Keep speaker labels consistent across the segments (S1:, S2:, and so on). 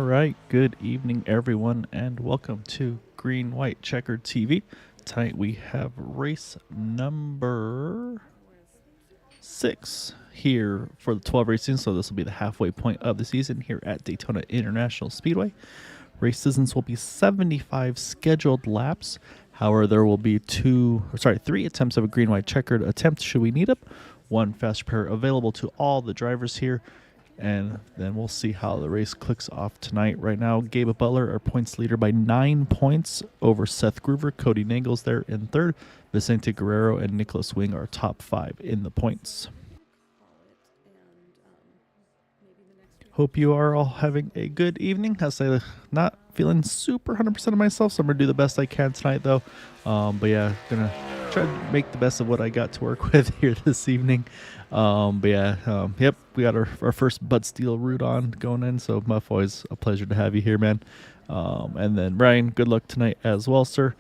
S1: right, good evening, everyone, and welcome to Green White Checkered TV. Tonight we have race number 6 here for the 12 racing, so this will be the halfway point of the season here at Daytona International Speedway. Race distance will be 75 scheduled laps. However, there will be 3 attempts of a green white checkered attempt should we need them. One fast pair available to all the drivers here. And then we'll see how the race clicks off tonight. Right now, Gabe Butler, our points leader, by 9 points over Seth Groover. Cody Nagle's there in third. Vicente Guerrero and Nicholas Wing are top 5 in the points. Hope you are all having a good evening. I say not feeling super 100% of myself, so I'm going to do the best I can tonight, though. But yeah, going to try to make the best of what I got to work with here this evening. Yep, we got our first Bud Steele route on going in, so Muff, always a pleasure to have you here, man. And then Brian, good luck tonight as well, sir.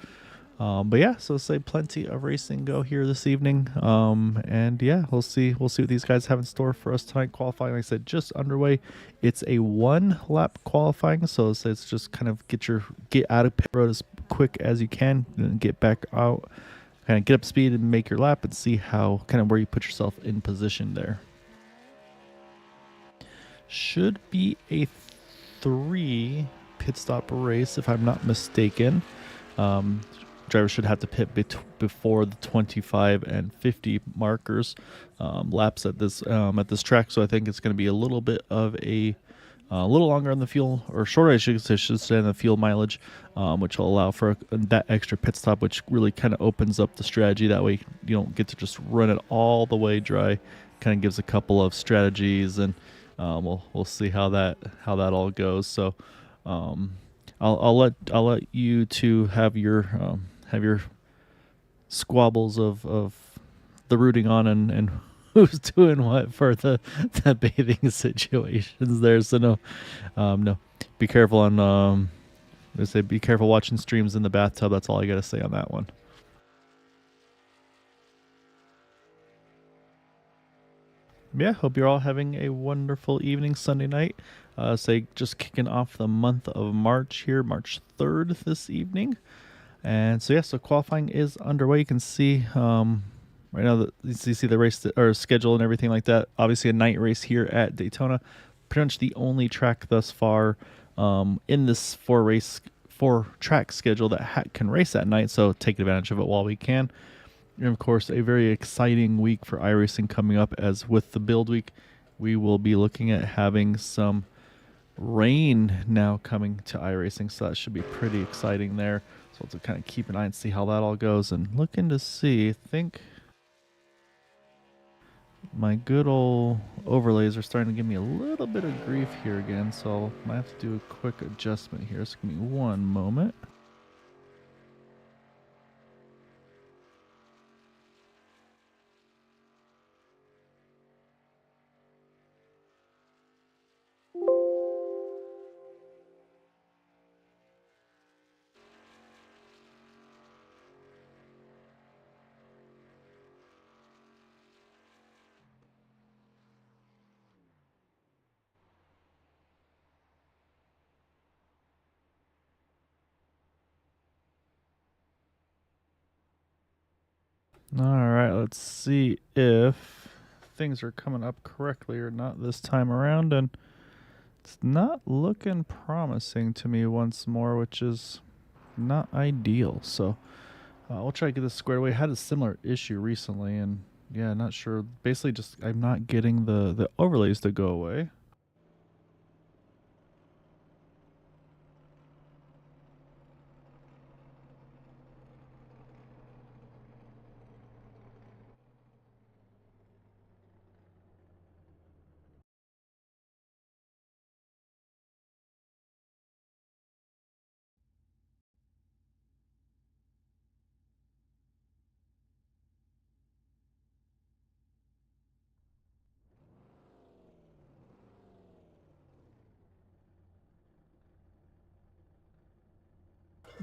S1: But yeah, so say plenty of racing go here this evening. And yeah, we'll see what these guys have in store for us tonight. Qualifying, like I said, just underway. It's a 1-lap qualifying, so it's just kind of get out of pit road as quick as you can and get back out, kind of get up to speed and make your lap and see how kind of where you put yourself in position there. Should be a 3 pit stop race if I'm not mistaken. Drivers should have to pit before the 25 and 50 markers laps at this track. So I think it's going to be a little bit of a little longer on the fuel, or shorter, I should say, on the fuel mileage, which will allow for that extra pit stop, which really kind of opens up the strategy. That way you don't get to just run it all the way dry. Kind of gives a couple of strategies, and we'll see how that all goes. So I'll let you two have your squabbles of the rooting on and who's doing what for the bathing situations there. So no, be careful on be careful watching streams in the bathtub. That's all I gotta say on that one. Yeah, hope you're all having a wonderful evening Sunday night. Just kicking off the month of March here, March 3rd this evening. And so qualifying is underway. You can see right now that you see the race or schedule and everything like that. Obviously a night race here at Daytona. Pretty much the only track thus far in this 4-track schedule that can race at night. So take advantage of it while we can. And of course, a very exciting week for iRacing coming up, as with the build week, we will be looking at having some rain now coming to iRacing, so that should be pretty exciting there. So we'll have to kind of keep an eye and see how that all goes, and looking to see, I think my good old overlays are starting to give me a little bit of grief here again, so I might have to do a quick adjustment here. So give me one moment. All right, let's see if things are coming up correctly or not this time around, and it's not looking promising to me once more, which is not ideal. So we'll try to get this squared away. I had a similar issue recently, and yeah, not sure. Basically, just I'm not getting the overlays to go away.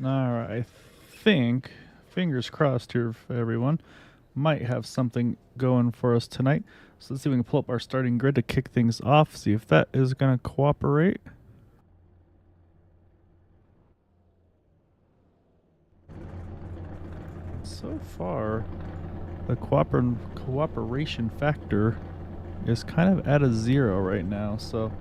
S1: All right, I think, fingers crossed here for everyone, might have something going for us tonight. So let's see if we can pull up our starting grid to kick things off, see if that is going to cooperate. so far, the cooperation factor is kind of at a 0 right now. So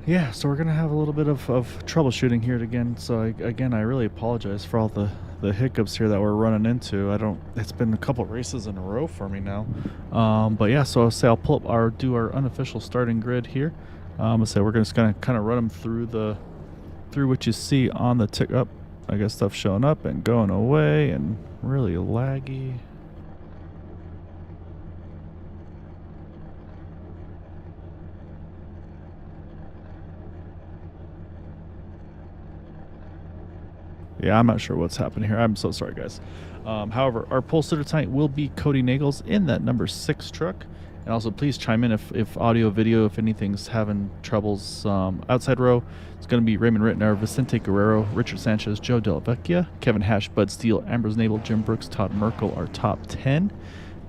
S1: yeah, so we're gonna have a little bit of troubleshooting here again. So again, I really apologize for all the hiccups here that we're running into. It's been a couple races in a row for me now. But yeah, so I'll pull up do our unofficial starting grid here. So we're just gonna kind of run them through what you see on the tick up. I got stuff showing up and going away and really laggy. Yeah, I'm not sure what's happening here. I'm so sorry, guys. However, our pole sitter tonight will be Cody Nagels in that number 6 truck. And also, please chime in if audio, video, if anything's having troubles. Outside row, it's going to be Raymond Rittenauer, Vicente Guerrero, Richard Sanchez, Joe Dellavecchia, Kevin Hash, Bud Steele, Ambrose Nabel, Jim Brooks, Todd Merkel, our top 10.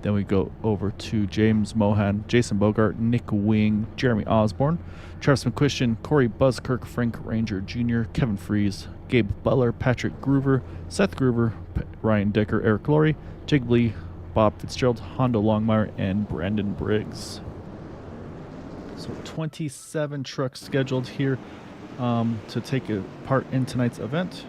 S1: Then we go over to James Mohan, Jason Bogart, Nick Wing, Jeremy Osborne, Travis McQuistion, Corey Buzzkirk, Frank Ranger Jr., Kevin Fries, Gabe Butler, Patrick Groover, Seth Groover, Ryan Decker, Eric Laurie, Jake Lee, Bob Fitzgerald, Hondo Longmire, and Brandon Briggs. So 27 trucks scheduled here to take a part in tonight's event.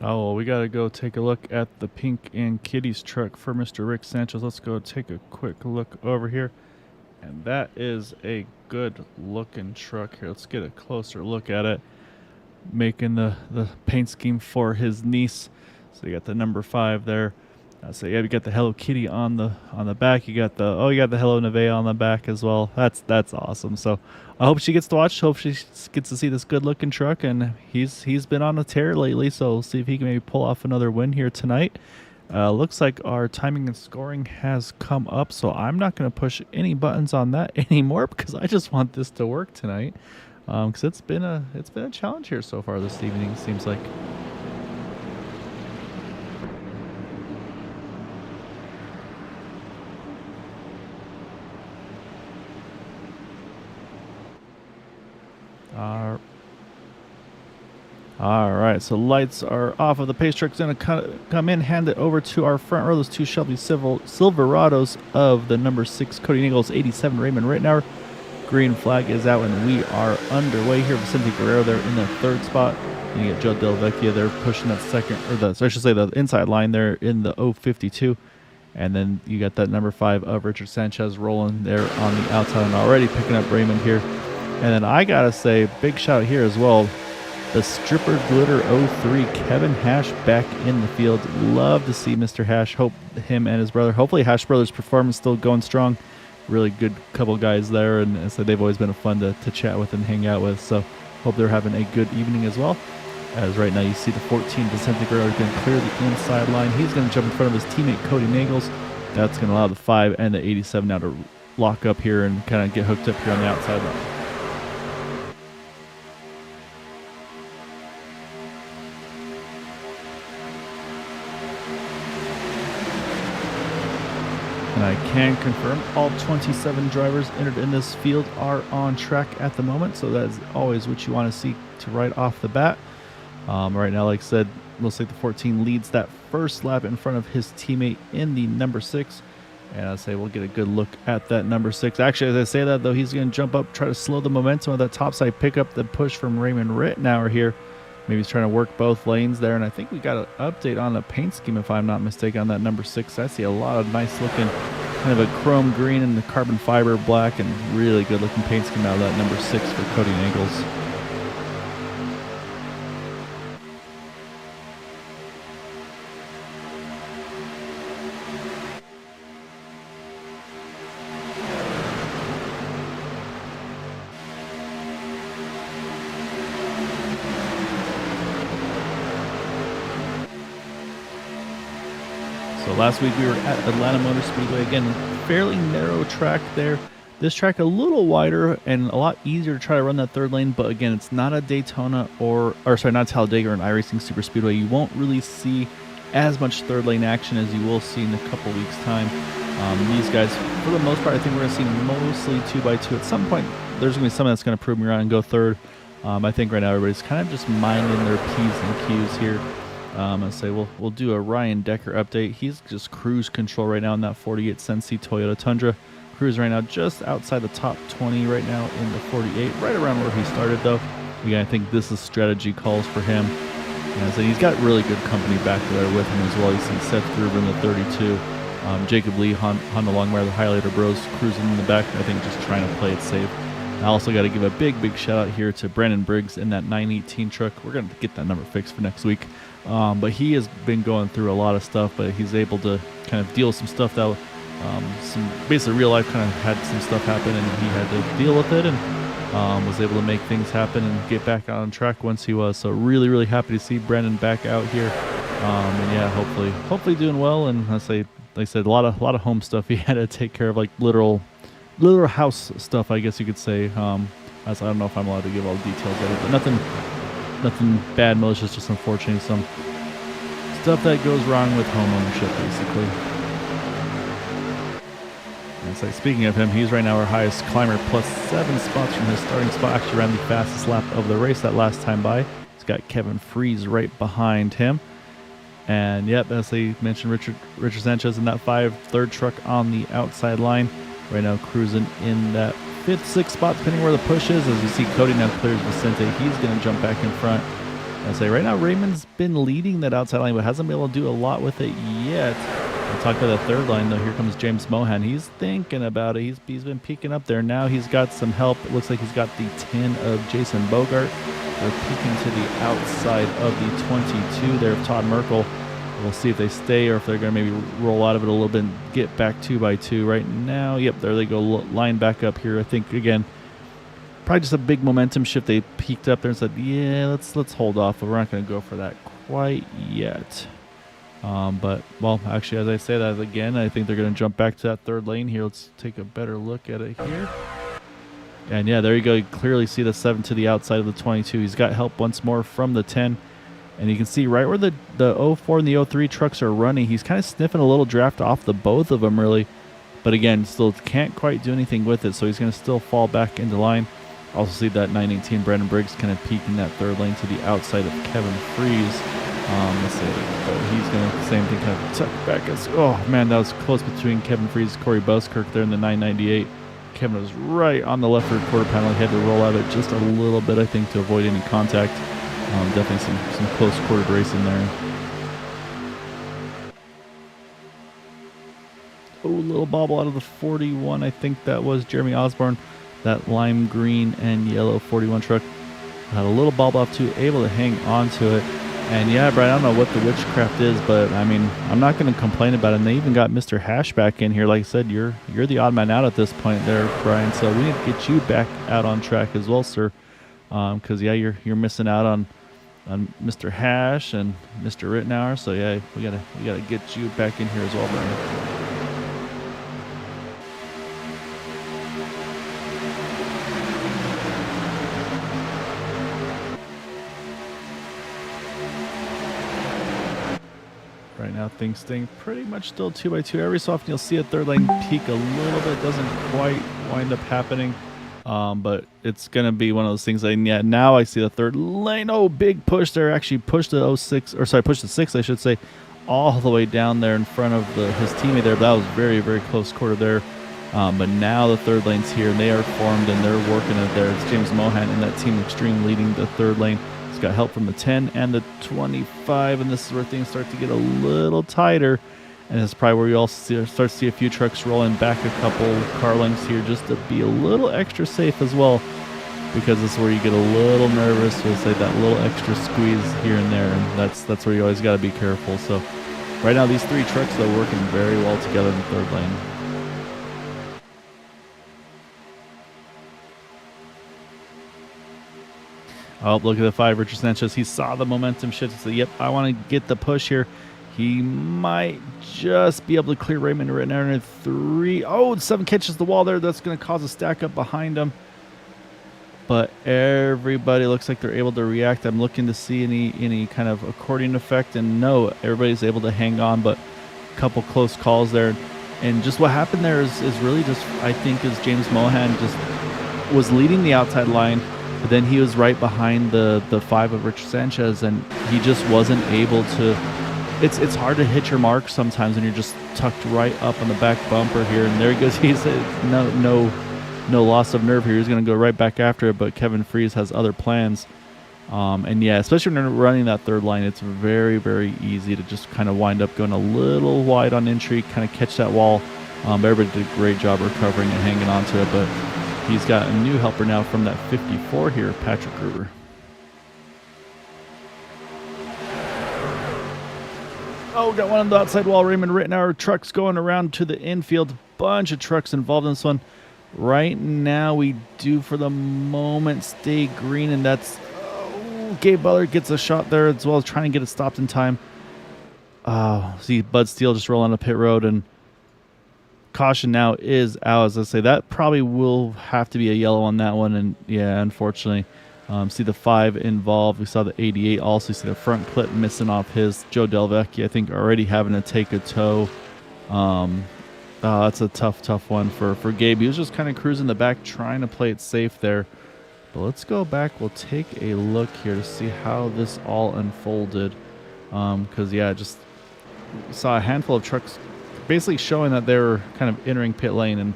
S1: Oh, well, we got to go take a look at the pink and kitties truck for Mr. Rick Sanchez. Let's go take a quick look over here. And that is a good looking truck here. Let's get a closer look at it. Making the paint scheme for his niece. So you got the number 5 there. So yeah, you got the Hello Kitty on the back. You got the Hello Nevaeh on the back as well. That's awesome. So I hope she gets to watch. Hope she gets to see this good looking truck. And he's been on a tear lately. So we'll see if he can maybe pull off another win here tonight. Looks like our timing and scoring has come up. So I'm not going to push any buttons on that anymore because I just want this to work tonight. Because it's been a challenge here so far this evening. It seems like. All right, so lights are off of the pace truck's going to come in, hand it over to our front row. Those two Shelby Silverados of the number 6 Cody Nagels, 87 Raymond Rittenauer. Green flag is out, and we are underway here. Vicente Guerrero there in the 3rd spot. And you get Joe Dellavecchia there pushing that the inside line there in the 052. And then you got that number 5 of Richard Sanchez rolling there on the outside and already picking up Raymond here. And then I got to say, big shout here as well. The Stripper Glitter 03, Kevin Hash back in the field. Love to see Mr. Hash. Hope him and his brother. Hopefully Hash Brothers' performance still going strong. Really good couple guys there, and so they've always been fun to chat with and hang out with. So hope they're having a good evening as well. As right now you see the 14 Vicente Guerrero is going to clear the inside line. He's going to jump in front of his teammate Cody Nagels. That's going to allow the 5 and the 87 now to lock up here and kind of get hooked up here on the outside line. And I can confirm all 27 drivers entered in this field are on track at the moment. So that is always what you want to see to right off the bat. Right now, like I said, looks like the 14 leads that first lap in front of his teammate in the number 6. And I'd say we'll get a good look at that number 6. Actually, as I say that, though, he's going to jump up, try to slow the momentum of that topside pickup, the push from Raymond Rittenauer here. Maybe he's trying to work both lanes there. And I think we got an update on the paint scheme, if I'm not mistaken, on that number 6. I see a lot of nice looking kind of a chrome green and the carbon fiber black and really good looking paint scheme out of that number 6 for Cody Nagels. last week we were at Atlanta Motor Speedway. Again, fairly narrow track there. This track a little wider and a lot easier to try to run that third lane, but again, it's not a Daytona or sorry, not Talladega or an iRacing Super Speedway. You won't really see as much third lane action as you will see in a couple weeks' time. These guys, for the most part, I think we're going to see mostly 2x2. At some point, there's going to be someone that's going to prove me wrong and go third. I think right now everybody's kind of just minding their P's and Q's here. I'll say we'll do a Ryan Decker update. He's just cruise control right now in that 48 Sensi Toyota Tundra. Cruise right now just outside the top 20 right now in the 48, right around where he started though. Again, I think this is strategy calls for him. And so he's got really good company back there with him as well. You see Seth Gruber in the 32. Jacob Lee, Honda Longmire, the Highlighter Bros cruising in the back, I think just trying to play it safe. I also got to give a big shout out here to Brandon Briggs in that 918 truck. We're going to get that number fixed for next week. But he has been going through a lot of stuff, but he's able to kind of deal with some stuff that some basically real life kind of had some stuff happen, and he had to deal with it and was able to make things happen and get back out on track once he was. So really happy to see Brandon back out here. And yeah, hopefully doing well. And like I said, a lot of home stuff he had to take care of, like literal house stuff, I guess you could say. I don't know if I'm allowed to give all the details of it, but nothing bad, malicious, just unfortunately some stuff that goes wrong with home ownership, basically. And so speaking of him, he's right now our highest climber, plus 7 spots from his starting spot. Actually ran the fastest lap of the race that last time by. He's got Kevin Freeze right behind him. And yep, as they mentioned, Richard Sanchez in that 5 third truck on the outside line. Right now cruising in that 5th, 6th spot, depending where the push is. As you see, Cody now clears Vicente. He's going to jump back in front. I say right now Raymond's been leading that outside line, but hasn't been able to do a lot with it yet. We'll talk about the third line though. Here comes James Mohan. He's thinking about it. He's been peeking up there. Now he's got some help. It looks like he's got the 10 of Jason Bogart. They're peeking to the outside of the 22 there of Todd Merkel. We'll see if they stay or if they're going to maybe roll out of it a little bit and get back 2x2 right now. Yep, there they go, line back up here. I think, again, probably just a big momentum shift. They peaked up there and said, yeah, let's hold off, but we're not going to go for that quite yet. But, well, actually, as I say that again, I think they're going to jump back to that third lane here. Let's take a better look at it here. And, yeah, there you go. You clearly see the 7 to the outside of the 22. He's got help once more from the 10. And you can see right where the 04 and the 03 trucks are running, he's kind of sniffing a little draft off the both of them, really. But again, still can't quite do anything with it, so he's going to still fall back into line. Also see that 918 Brandon Briggs kind of peeking that third lane to the outside of Kevin Freeze. Let's see, but he's going to, same thing, kind of tuck back. Oh, man, that was close between Kevin Freeze and Corey Buskirk there in the 998. Kevin was right on the left rear quarter panel. He had to roll out of it just a little bit, I think, to avoid any contact. Definitely some close quartered racing there. Oh, little bobble out of the 41. I think that was Jeremy Osborne. That lime green and yellow 41 truck had a little bobble off too, able to hang on to it. And yeah, Brian, I don't know what the witchcraft is, but I mean, I'm not going to complain about it. And they even got Mr. Hash back in here. Like I said, you're the odd man out at this point there, Brian. So we need to get you back out on track as well, sir. Because yeah, you're missing out on Mr. Hash and Mr. Rittenauer. So yeah, we gotta get you back in here as well, Brian. Right now things staying pretty much still 2x2. Every so often you'll see a third lane peak a little bit. Doesn't quite wind up happening. But it's going to be one of those things. And yeah, now I see the third lane. Oh, big push there. Actually pushed the 06, or sorry, pushed the 6, I should say, all the way down there in front of his teammate there. But that was very, very close quarter there. But now the third lane's here, and they are formed, and they're working it there. It's James Mohan in that Team Extreme leading the third lane. He's got help from the 10 and the 25, and this is where things start to get a little tighter. And it's probably where you all start to see a few trucks rolling back a couple car lengths here just to be a little extra safe as well, because this is where you get a little nervous. We'll say that little extra squeeze here and there, and that's where you always got to be careful. So right now these 3 trucks are working very well together in the third lane. Oh, look at the 5, Richard Sanchez. He saw the momentum shift. He said, yep, I want to get the push here. He might just be able to clear Raymond right now in 3. Oh, 7 catches the wall there. That's going to cause a stack up behind him. But everybody looks like they're able to react. I'm looking to see any kind of accordion effect, and no, everybody's able to hang on, but a couple close calls there. And just what happened there is really just, I think, is James Mohan just was leading the outside line, but then he was right behind the 5 of Richard Sanchez, and he just wasn't able to. It's hard to hit your mark sometimes when you're just tucked right up on the back bumper here. And there he goes. He said no loss of nerve here. He's going to go right back after it, but Kevin Freese has other plans. And yeah, especially when you're running that third line, it's very, very easy to just kind of wind up going a little wide on entry, kind of catch that wall. Everybody did a great job recovering and hanging on to it, but he's got a new helper now from that 54 here, Patrick Gruber. Oh, got one on the outside wall. Raymond Rittenauer. Trucks going around to the infield. Bunch of trucks involved in this one. Right now, we do, for the moment, stay green, and that's... Oh, Gabe Butler gets a shot there as well as trying to get it stopped in time. Oh, see Bud Steele just roll on the pit road, and caution now is out. As I say, that probably will have to be a yellow on that one, and yeah, unfortunately... see the 5 involved. We saw the 88 also. See the front clip missing off his. Joe Delvecchia, I think, already having to take a tow. That's a tough one for Gabe. He was just kind of cruising the back, trying to play it safe there. But let's go back. We'll take a look here to see how this all unfolded. Because, yeah, just saw a handful of trucks basically showing that they were kind of entering pit lane, and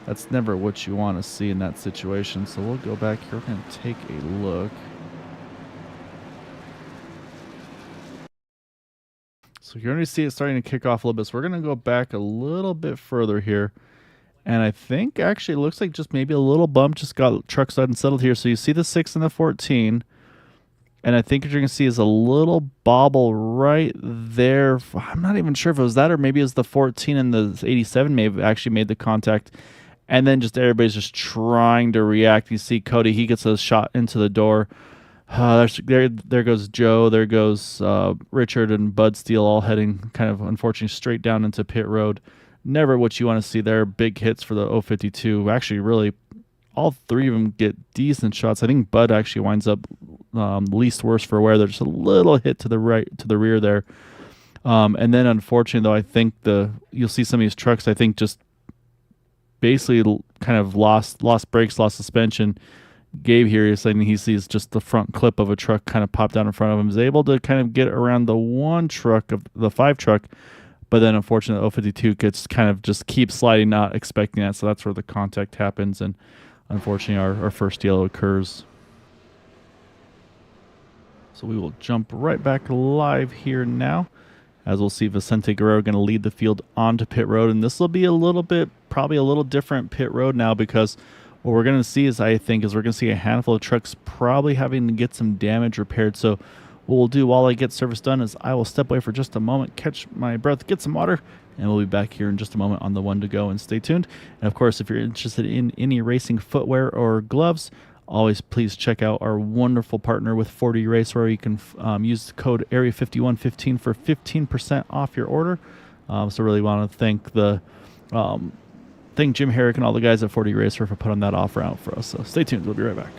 S1: that's never what you want to see in that situation. So we'll go back here. We're going to take a look. So you're going to see it starting to kick off a little bit. So we're going to go back a little bit further here. And I think actually it looks like just maybe a little bump just got trucks unsettled here. So you see the 6 and the 14. And I think what you're going to see is a little bobble right there. I'm not even sure if it was that or maybe it was the 14 and the 87 may have actually made the contact. And then just everybody's just trying to react. You see Cody, he gets a shot into the door. There goes Joe. There goes Richard and Bud Steele all heading kind of, unfortunately, straight down into pit road. Never what you want to see there. Big hits for the 052. Actually, really, all 3 of them get decent shots. I think Bud actually winds up least worst for wear. There's just a little hit to the right, to the rear there. And then, unfortunately, though, I think you'll see some of these trucks, I think, just basically kind of lost brakes, lost suspension. Gabe here is saying he sees just the front clip of a truck kind of pop down in front of him. Is able to kind of get around the 1 truck of the 5 truck, but then unfortunately the 052 gets kind of just keeps sliding, not expecting that. So that's where the contact happens, and unfortunately our first yellow occurs. So we will jump right back live here now, as we'll see Vicente Guerrero going to lead the field onto pit road. And this will be a little bit, probably a little different pit road now, because what we're going to see is, I think, is we're going to see a handful of trucks probably having to get some damage repaired. So what we'll do while I get service done is I will step away for just a moment, catch my breath, get some water, and we'll be back here in just a moment on the one to go, and stay tuned. And of course, if you're interested in any racing footwear or gloves, always please check out our wonderful partner with 40 Racewear. You can use the code AREA5115 for 15% off your order. So really want to thank Jim Herrick and all the guys at 40 Racewear for putting that offer out for us. So stay tuned. We'll be right back.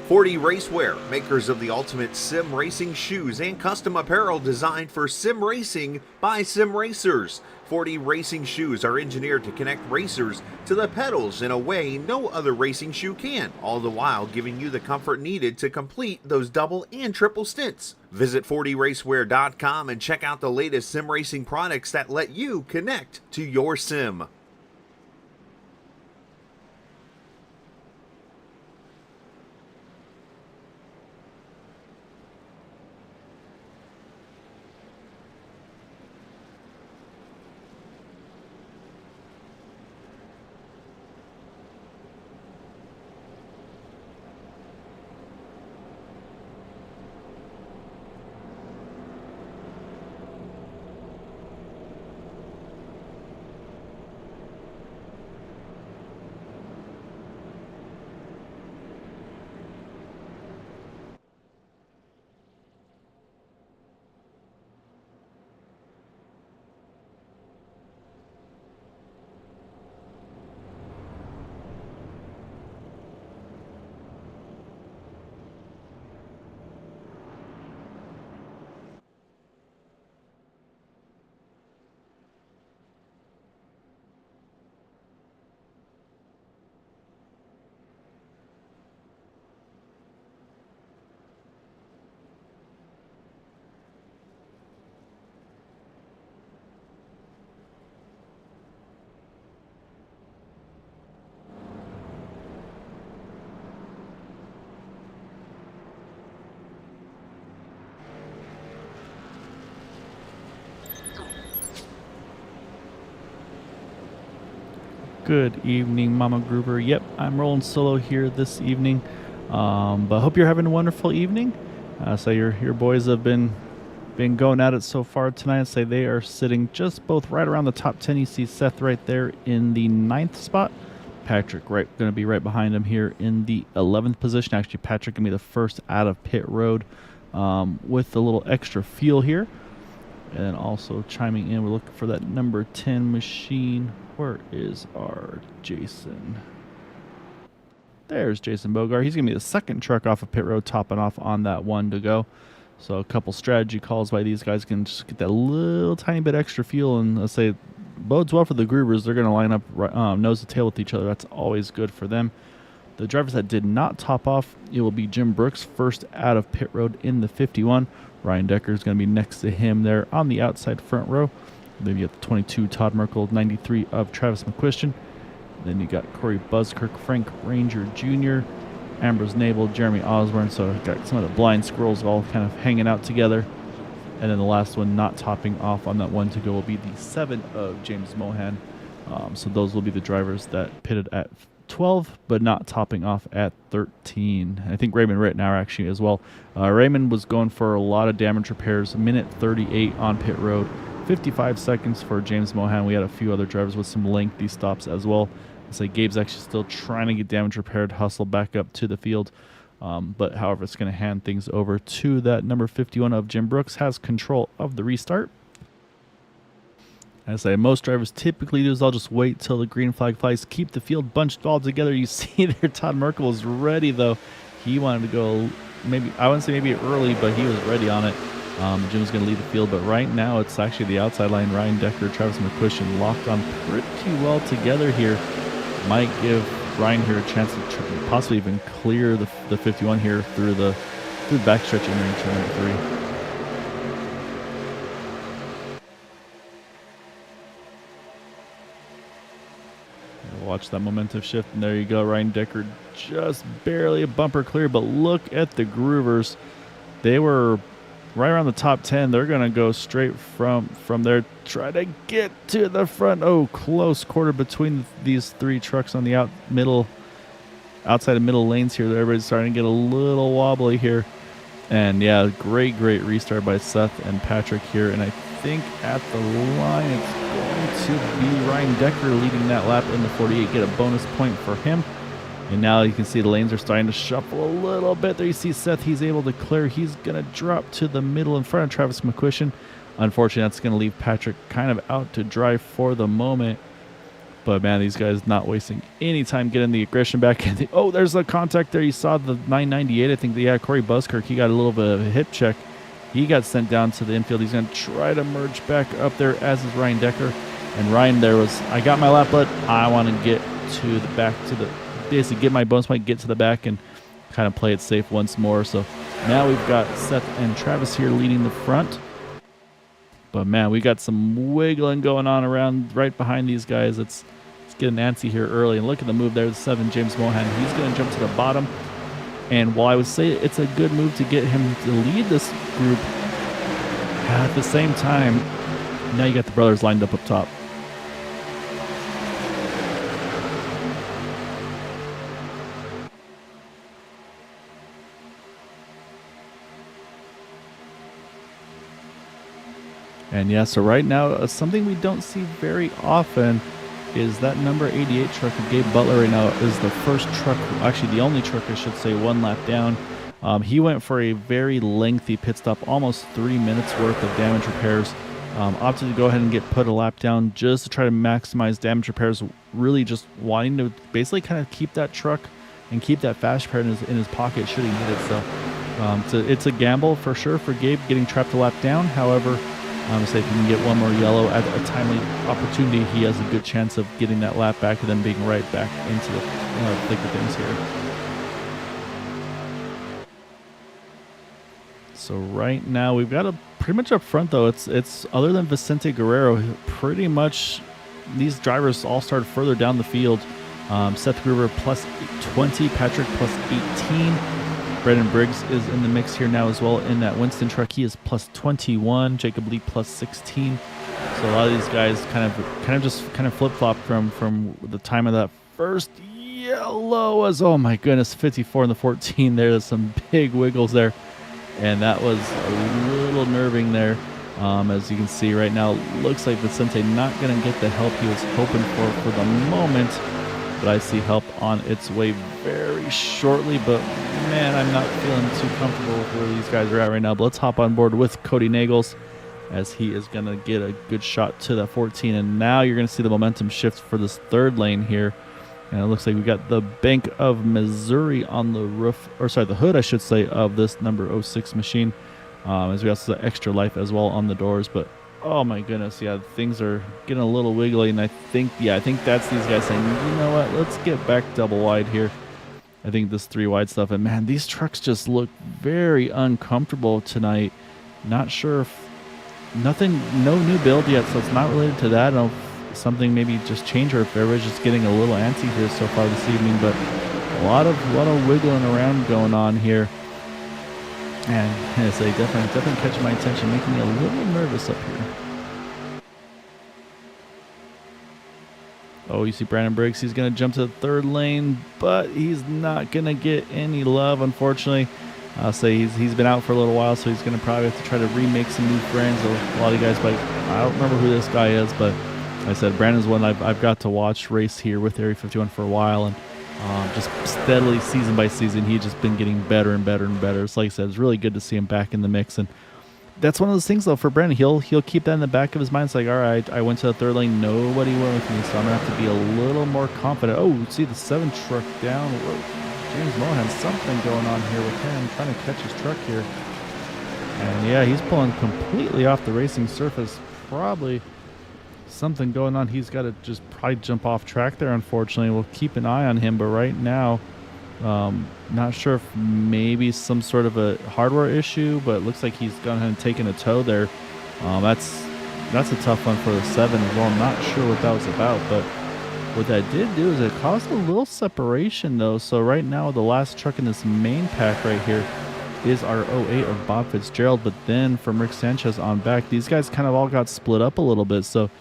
S2: .40 Racewear, makers of the ultimate sim racing shoes and custom apparel designed for sim racing by sim racers. 40 racing shoes are engineered to connect racers to the pedals in a way no other racing shoe can, all the while giving you the comfort needed to complete those double and triple stints. Visit 40racewear.com and check out the latest sim racing products that let you connect to your sim.
S1: Good evening, Mama Gruber. Yep, I'm rolling solo here this evening, but hope you're having a wonderful evening. So your boys have been going at it so far tonight. Say they are sitting just both right around the top 10. You see Seth right there in the 9th spot. Patrick going to be right behind him here in the 11th position. Actually, Patrick going to be the first out of pit road with a little extra fuel here. And then also chiming in, we're looking for that number 10 machine. Where is our Jason? There's Jason Bogart. He's going to be the second truck off of pit road, topping off on that one to go. So a couple strategy calls by these guys can just get that little tiny bit extra fuel, and let's say bodes well for the Grubers. They're going to line up nose to tail with each other. That's always good for them. The drivers that did not top off, it will be Jim Brooks, first out of pit road in the 51. Ryan Decker is going to be next to him there on the outside front row. Then you got the 22 Todd Merkel, 93 of Travis McQuistion. Then you got Corey Buzzkirk, Frank Ranger Jr., Ambrose Nabel, Jeremy Osborne. So got some of the blind squirrels all kind of hanging out together. And then the last one not topping off on that one to go will be the 7 of James Mohan. So those will be the drivers that pitted at 12, but not topping off at 13. I think Raymond Rittenauer actually as well. Raymond was going for a lot of damage repairs. Minute 38 on pit road. 55 seconds for James Mohan. We had a few other drivers with some lengthy stops as well. It's like Gabe's actually still trying to get damage repaired, hustle back up to the field. But however, it's going to hand things over to that number 51 of Jim Brooks, has control of the restart. As I say, most drivers typically do is I'll just wait till the green flag flies, keep the field bunched all together. You see there, Todd Merkel is ready though. He wanted to go maybe, I wouldn't say maybe early, but he was ready on it. Jim's going to lead the field, but right now it's actually the outside line. Ryan Decker, Travis McQuistion locked on pretty well together here. Might give Ryan here a chance to possibly even clear the 51 here through the backstretch entering turn number 3. Watch that momentum shift, and there you go. Ryan Decker just barely a bumper clear, but look at the Groovers. They were right around the top 10. They're going to go straight from there, try to get to the front. Oh, close quarter between these 3 trucks on the outside of middle lanes here. Everybody's starting to get a little wobbly here. And yeah, great restart by Seth and Patrick here. And I think at the line it's going to be Ryan Decker leading that lap in the 48. Get a bonus point for him. And now you can see the lanes are starting to shuffle a little bit. There you see Seth, he's able to clear. He's going to drop to the middle in front of Travis McQuistion. Unfortunately, that's going to leave Patrick kind of out to dry for the moment. But man, these guys not wasting any time getting the aggression back. Oh, there's a contact there. You saw the 998. I think, yeah, Corey Buzzkirk, he got a little bit of a hip check. He got sent down to the infield. He's going to try to merge back up there, as is Ryan Decker. And Ryan there was, I got my lap led. I want to get to the back, basically get my bonus point, get to the back, and kind of play it safe once more. So now we've got Seth and Travis here leading the front. But man, we got some wiggling going on around right behind these guys. Let's get an antsy here early. And look at the move there, the 7, James Mohan. He's going to jump to the bottom. And while I would say it's a good move to get him to lead this group, at the same time, now you got the brothers lined up top. And yeah, so right now, something we don't see very often is that number 88 truck of Gabe Butler right now is the first truck, actually the only truck I should say, 1 lap down. He went for a very lengthy pit stop, almost 3 minutes worth of damage repairs. Opted to go ahead and get put a lap down just to try to maximize damage repairs, really just wanting to basically kind of keep that truck and keep that fast repair in his pocket should he need it. So it's a gamble for sure for Gabe getting trapped a lap down. However, say if he can get one more yellow at a timely opportunity, he has a good chance of getting that lap back and then being right back into the thick of things here. So right now we've got pretty much up front though. It's other than Vicente Guerrero, pretty much these drivers all started further down the field. Seth Gruber plus 20, Patrick plus 18. Brendan Briggs is in the mix here now as well in that Winston truck. He is plus 21. Jacob Lee plus 16. So a lot of these guys kind of flip-flopped from the time of that first yellow was, oh my goodness, 54 and the 14 there. There's some big wiggles there, and that was a little nerving there. As you can see right now, looks like Vicente not going to get the help he was hoping for the moment, but I see help on its way very shortly. But man, I'm not feeling too comfortable with where these guys are at right now. But let's hop on board with Cody Nagels, as he is going to get a good shot to that 14. And now you're going to see the momentum shift for this third lane here. And it looks like we got the Bank of Missouri on the roof, or sorry, the hood, I should say, of this number 06 machine. As we also have Extra Life as well on the doors. But oh my goodness, yeah, things are getting a little wiggly. And I think that's these guys saying, you know what, let's get back double wide here. I think this 3 wide stuff. And man, these trucks just look very uncomfortable tonight. Not sure if no new build yet, so it's not related to that. I don't know if something maybe just changed, or if everybody's just getting a little antsy here so far this evening. But a lot of wiggling around going on here. And as they definitely catch my attention, making me a little nervous up here. Oh, you see Brandon Briggs. He's going to jump to the third lane, but he's not going to get any love, unfortunately. I'll say he's been out for a little while, so he's going to probably have to try to remake some new friends. A lot of you guys, but I don't remember who this guy is, but like I said, Brandon's one I've got to watch race here with Area 51 for a while, and just steadily, season by season, he's just been getting better and better and better. So like I said, it's really good to see him back in the mix. And that's one of those things, though, for Brandon. He'll keep that in the back of his mind. It's like, all right, I went to the third lane, nobody went with me, so I'm going to have to be a little more confident. Oh, see the 7 truck down. Whoa. James Mohan, something going on here with him, trying to catch his truck here. And yeah, he's pulling completely off the racing surface. Probably something going on. He's got to just probably jump off track there, unfortunately. We'll keep an eye on him, but right now, not sure if maybe some sort of a hardware issue, but it looks like he's gone ahead and taken a tow there. That's a tough one for the 7 as well. I'm not sure what that was about, but what that did do is it caused a little separation, though. So right now, the last truck in this main pack right here is our 08 of Bob Fitzgerald, but then from Rick Sanchez on back, these guys kind of all got split up a little bit. So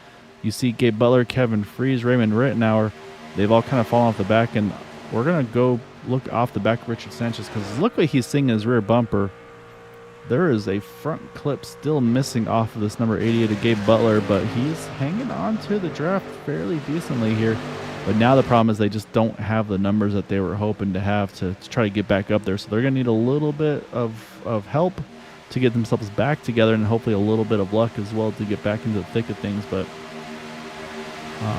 S1: you see Gabe Butler, Kevin Fries, Raymond Rittenauer, they've all kind of fallen off the back, and we're going to go look off the back of Richard Sanchez, because look what he's seeing in his rear bumper. There is a front clip still missing off of this number 88 of Gabe Butler, but he's hanging on to the draft fairly decently here. But now the problem is they just don't have the numbers that they were hoping to have to try to get back up there. So they're going to need a little bit of help to get themselves back together, and hopefully a little bit of luck as well to get back into the thick of things. But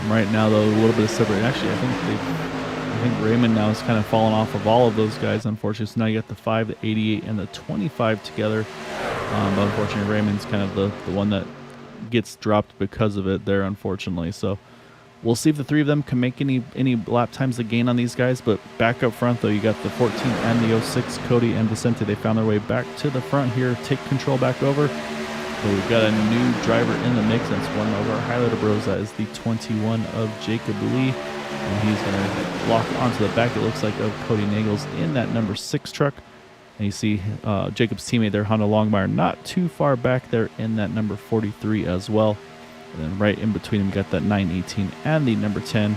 S1: right now, though, a little bit of separation. Actually, I think Raymond now has kind of fallen off of all of those guys, unfortunately. So now you got the 5, the 88, and the 25 together. But unfortunately, Raymond's kind of the one that gets dropped because of it there, unfortunately. So we'll see if the 3 of them can make any lap times to gain on these guys. But back up front, though, you got the 14 and the 06, Cody and Vicente. They found their way back to the front here, take control back over. So we've got a new driver in the mix. That's one of our highlighter bros. That is the 21 of Jacob Lee. And he's going to lock onto the back, it looks like, of Cody Nagels in that number 6 truck. And you see Jacob's teammate there, Honda Longmire, not too far back there in that number 43 as well. And then right in between them, we got that 918 and the number 10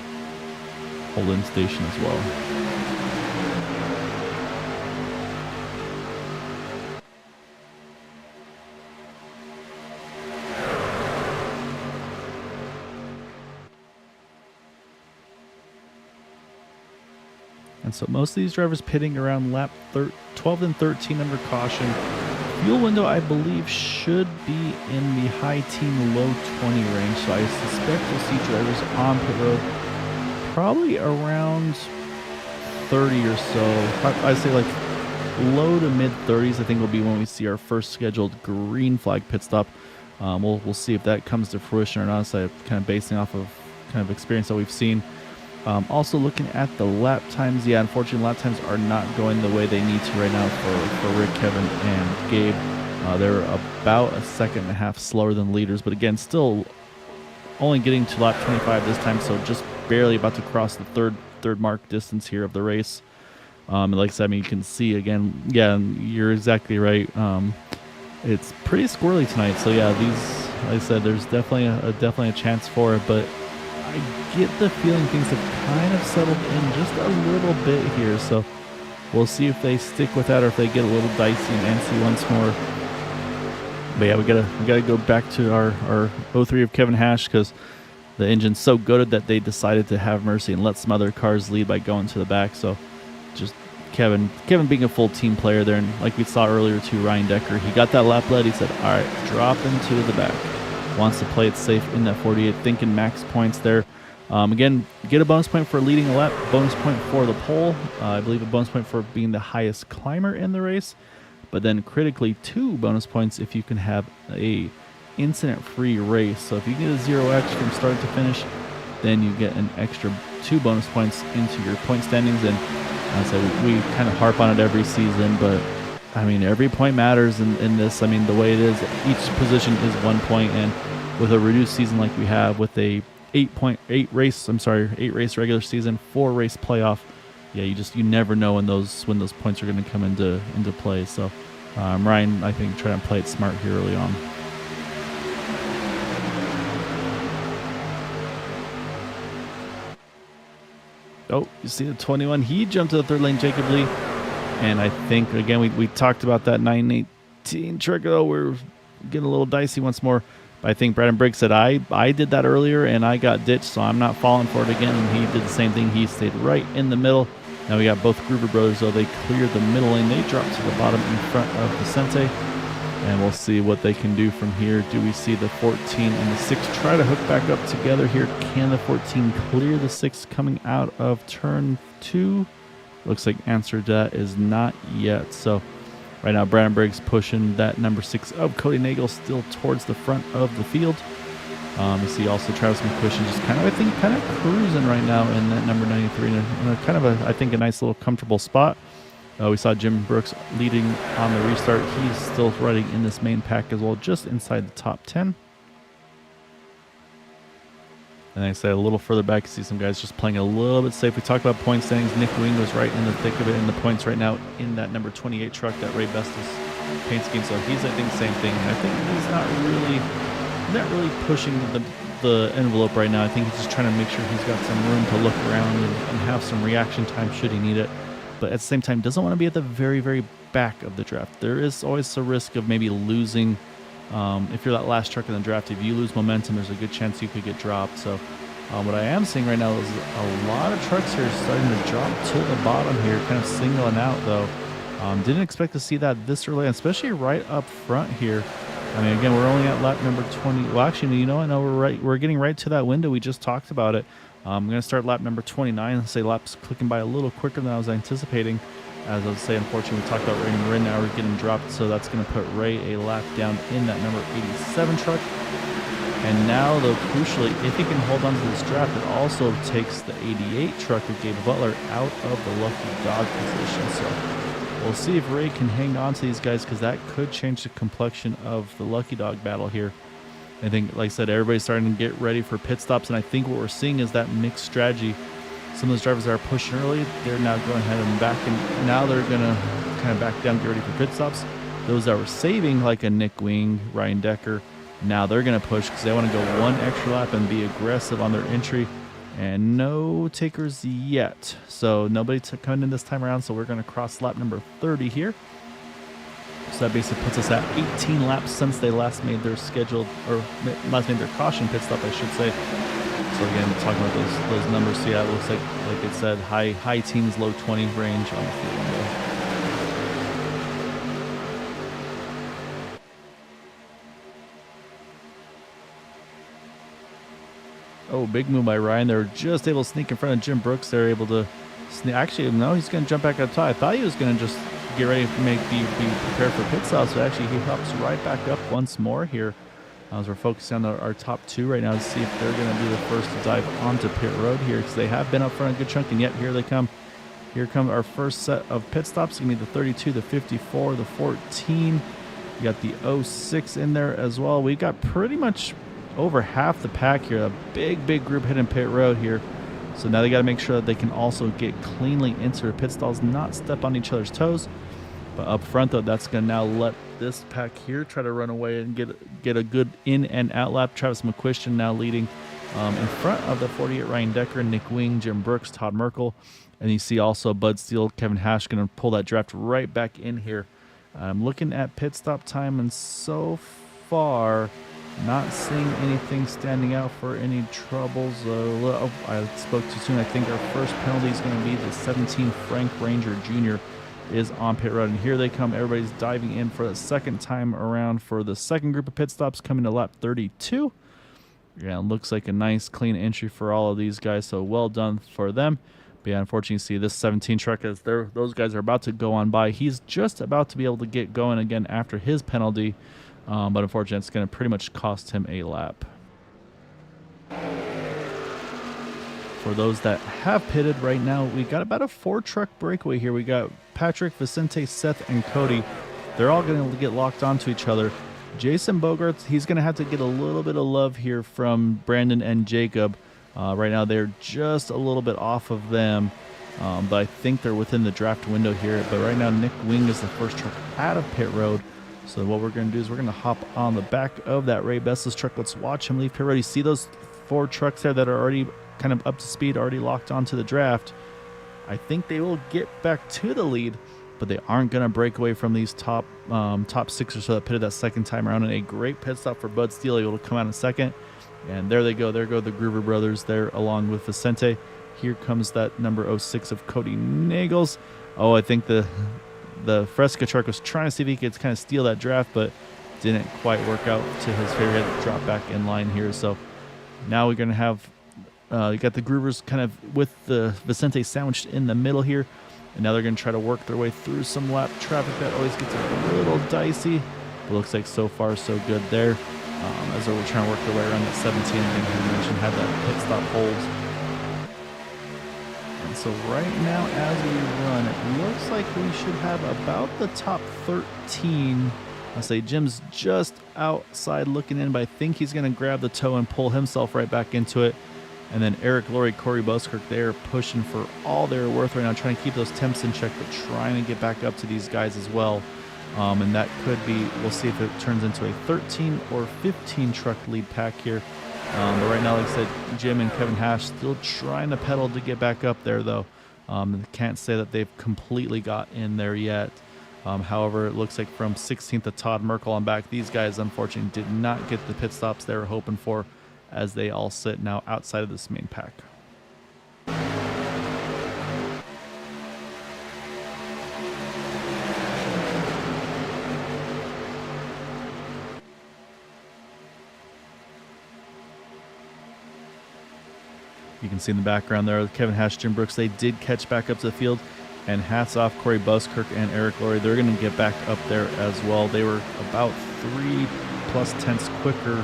S1: hold-in station as well. And so most of these drivers pitting around lap 12 and 13 under caution. Fuel window, I believe, should be in the high teen, low 20 range. So I suspect we'll see drivers on pit road probably around 30 or so. I'd say like low to mid 30s, I think will be when we see our first scheduled green flag pit stop. We'll see if that comes to fruition or not. So kind of basing off of kind of experience that we've seen. Also looking at the lap times, yeah, unfortunately lap times are not going the way they need to right now for Rick, Kevin, and Gabe. They're about a second and a half slower than leaders, but again, still only getting to lap 25 this time, so just barely about to cross the third mark distance here of the race. And like I said, I mean, you can see again, yeah, you're exactly right. It's pretty squirrely tonight, so yeah, Like I said, there's definitely a chance for it, but I get the feeling things have kind of settled in just a little bit here. So we'll see if they stick with that or if they get a little dicey and antsy once more. But yeah, we gotta go back to our 03 of Kevin Hash, because the engine's so goated that they decided to have mercy and let some other cars lead by going to the back. So just Kevin being a full team player there, and like we saw earlier too, Ryan Decker, he got that lap lead. He said, all right, drop into the back. Wants to play it safe in that 48, thinking max points there. Again, get a bonus point for leading a lap, bonus point for the pole. I believe a bonus point for being the highest climber in the race. But then critically 2 bonus points if you can have a incident-free race. So if you get a 0x from start to finish, then you get an extra 2 bonus points into your point standings. And I said we kind of harp on it every season, but I mean every point matters in this. I mean the way it is, each position is 1 point, and with a reduced season like we have, with a 8 race regular season, 4 race playoff, yeah, you never know when those points are going to come into play. So Ryan, I think, trying to play it smart here early on. Oh, you see the 21. He jumped to the third lane, Jacob Lee. And I think, again, we talked about that 918 trick. Oh, we're getting a little dicey once more. But I think Brandon Briggs said, I did that earlier and I got ditched, so I'm not falling for it again. And he did the same thing. He stayed right in the middle. Now we got both Gruber brothers, though. They cleared the middle lane. They dropped to the bottom in front of Vicente. And we'll see what they can do from here. Do we see the 14 and the 6 try to hook back up together here? Can the 14 clear the 6 coming out of turn 2? Looks like answer to that is not yet. So right now, Brandon Briggs pushing that number 6 of Cody Nagel still towards the front of the field. You see also Travis McQuistion just kind of cruising right now in that number 93 in a kind of I think a nice little comfortable spot. We saw Jim Brooks leading on the restart. He's still riding in this main pack as well, just inside the top 10. And I say a little further back, you see some guys just playing a little bit safe. We talked about point standings. Nick Wing was right in the thick of it in the points right now in that number 28 truck that Ray Bestis paint scheme. So he's, I think, same thing. I think he's not really pushing the envelope right now. I think he's just trying to make sure he's got some room to look around and have some reaction time should he need it. But at the same time, doesn't want to be at the very, very back of the draft. There is always a risk of maybe losing. If you're that last truck in the draft, if you lose momentum, there's a good chance you could get dropped. So what I am seeing right now is a lot of trucks here starting to drop to the bottom here, kind of singling out, though. Didn't expect to see that this early, especially right up front here. I mean, again, we're only at lap number 20. Well, actually, you know, I know we're getting right to that window. We just talked about it. I'm going to start lap number 29. Let's say laps clicking by a little quicker than I was anticipating. As I was saying, unfortunately, we talked about Ray Marin now. We're getting dropped, so that's going to put Ray a lap down in that number 87 truck. And now, though, crucially, if he can hold on to this draft, it also takes the 88 truck of Gabe Butler out of the lucky dog position. So we'll see if Ray can hang on to these guys, because that could change the complexion of the lucky dog battle here. I think, like I said, everybody's starting to get ready for pit stops, and I think what we're seeing is that mixed strategy. Some of those drivers that are pushing early, they're now going ahead and back, and now they're going to kind of back down, get ready for pit stops. Those that were saving, like a Nick Wing, Ryan Decker, now they're going to push because they want to go one extra lap and be aggressive on their entry. And no takers yet. So nobody coming in this time around, so we're going to cross lap number 30 here. So that basically puts us at 18 laps since they last made their scheduled, or last made their caution pit stop, I should say. So again, talking about those numbers, so yeah, it looks like it said, high teens, low 20 range on the field window. Oh, big move by Ryan. They were just able to sneak in front of Jim Brooks. They're able to sneak. Actually, no, he's going to jump back up top. I thought he was going to just get ready to be prepared for pit stops, so actually he hops right back up once more here. As we're focusing on our top 2 right now to see if they're going to be the first to dive onto pit road here, because they have been up front a good chunk, and yet here they come. Here come our first set of pit stops. It's going to be the 32, the 54, the 14. You got the 06 in there as well. We got pretty much over half the pack here. A big group hitting pit road here. So now they got to make sure that they can also get cleanly into their pit stalls, not step on each other's toes. But up front, though, that's going to now let this pack here try to run away and get a good in and out lap. Travis McQuistion now leading in front of the 48 Ryan Decker, Nick Wing, Jim Brooks, Todd Merkel. And you see also Bud Steele, Kevin Hash going to pull that draft right back in here. I'm looking at pit stop time, and so far, not seeing anything standing out for any troubles. I spoke too soon. I think our first penalty is going to be the 17 Frank Ranger Jr. is on pit road. And here they come. Everybody's diving in for the second time around for the second group of pit stops coming to lap 32. Yeah, it looks like a nice, clean entry for all of these guys, so well done for them. But yeah, unfortunately, you see this 17 truck as those guys are about to go on by. He's just about to be able to get going again after his penalty, but unfortunately, it's going to pretty much cost him a lap. For those that have pitted right now, we got about a 4-truck breakaway here. We got Patrick, Vicente, Seth, and Cody. They're all going to get locked onto each other. Jason Bogarts, he's going to have to get a little bit of love here from Brandon and Jacob. Right now, they're just a little bit off of them, but I think they're within the draft window here. But right now, Nick Wing is the first truck out of pit road. So what we're going to do is we're going to hop on the back of that Ray Bess's truck. Let's watch him leave pit road. You see those 4 trucks there that are already kind of up to speed, already locked onto the draft. I think they will get back to the lead, but they aren't going to break away from these top 6 or so that pitted that second time around. And a great pit stop for Bud Steele, able to come out in second. And there they go. There go the Groover brothers there along with Vicente. Here comes that number 06 of Cody Nagels. Oh, I think the Fresca truck was trying to see if he could kind of steal that draft, but didn't quite work out to his favor. He had to drop back in line here. So now we're going to have you got the Groovers kind of with the Vicente sandwiched in the middle here. And now they're going to try to work their way through some lap traffic that always gets a little dicey. But looks like so far so good there. As we're trying to work their way around that 17, I think we mentioned had that pit stop hold. And so right now as we run, it looks like we should have about the top 13. I'll say Jim's just outside looking in, but I think he's going to grab the toe and pull himself right back into it. And then Eric Laurie, Corey Boskirk, they're pushing for all they're worth right now, trying to keep those temps in check, but trying to get back up to these guys as well. And that could be, we'll see if it turns into a 13 or 15 truck lead pack here. But right now, like I said, Jim and Kevin Hash still trying to pedal to get back up there, though. Can't say that they've completely got in there yet. However, it looks like from 16th to Todd Merkel on back, these guys unfortunately did not get the pit stops they were hoping for, as they all sit now outside of this main pack. You can see in the background there, Kevin Hash, Jim Brooks, they did catch back up to the field. And hats off Corey Buskirk and Eric Laurie. They're going to get back up there as well. They were about 3+ tenths quicker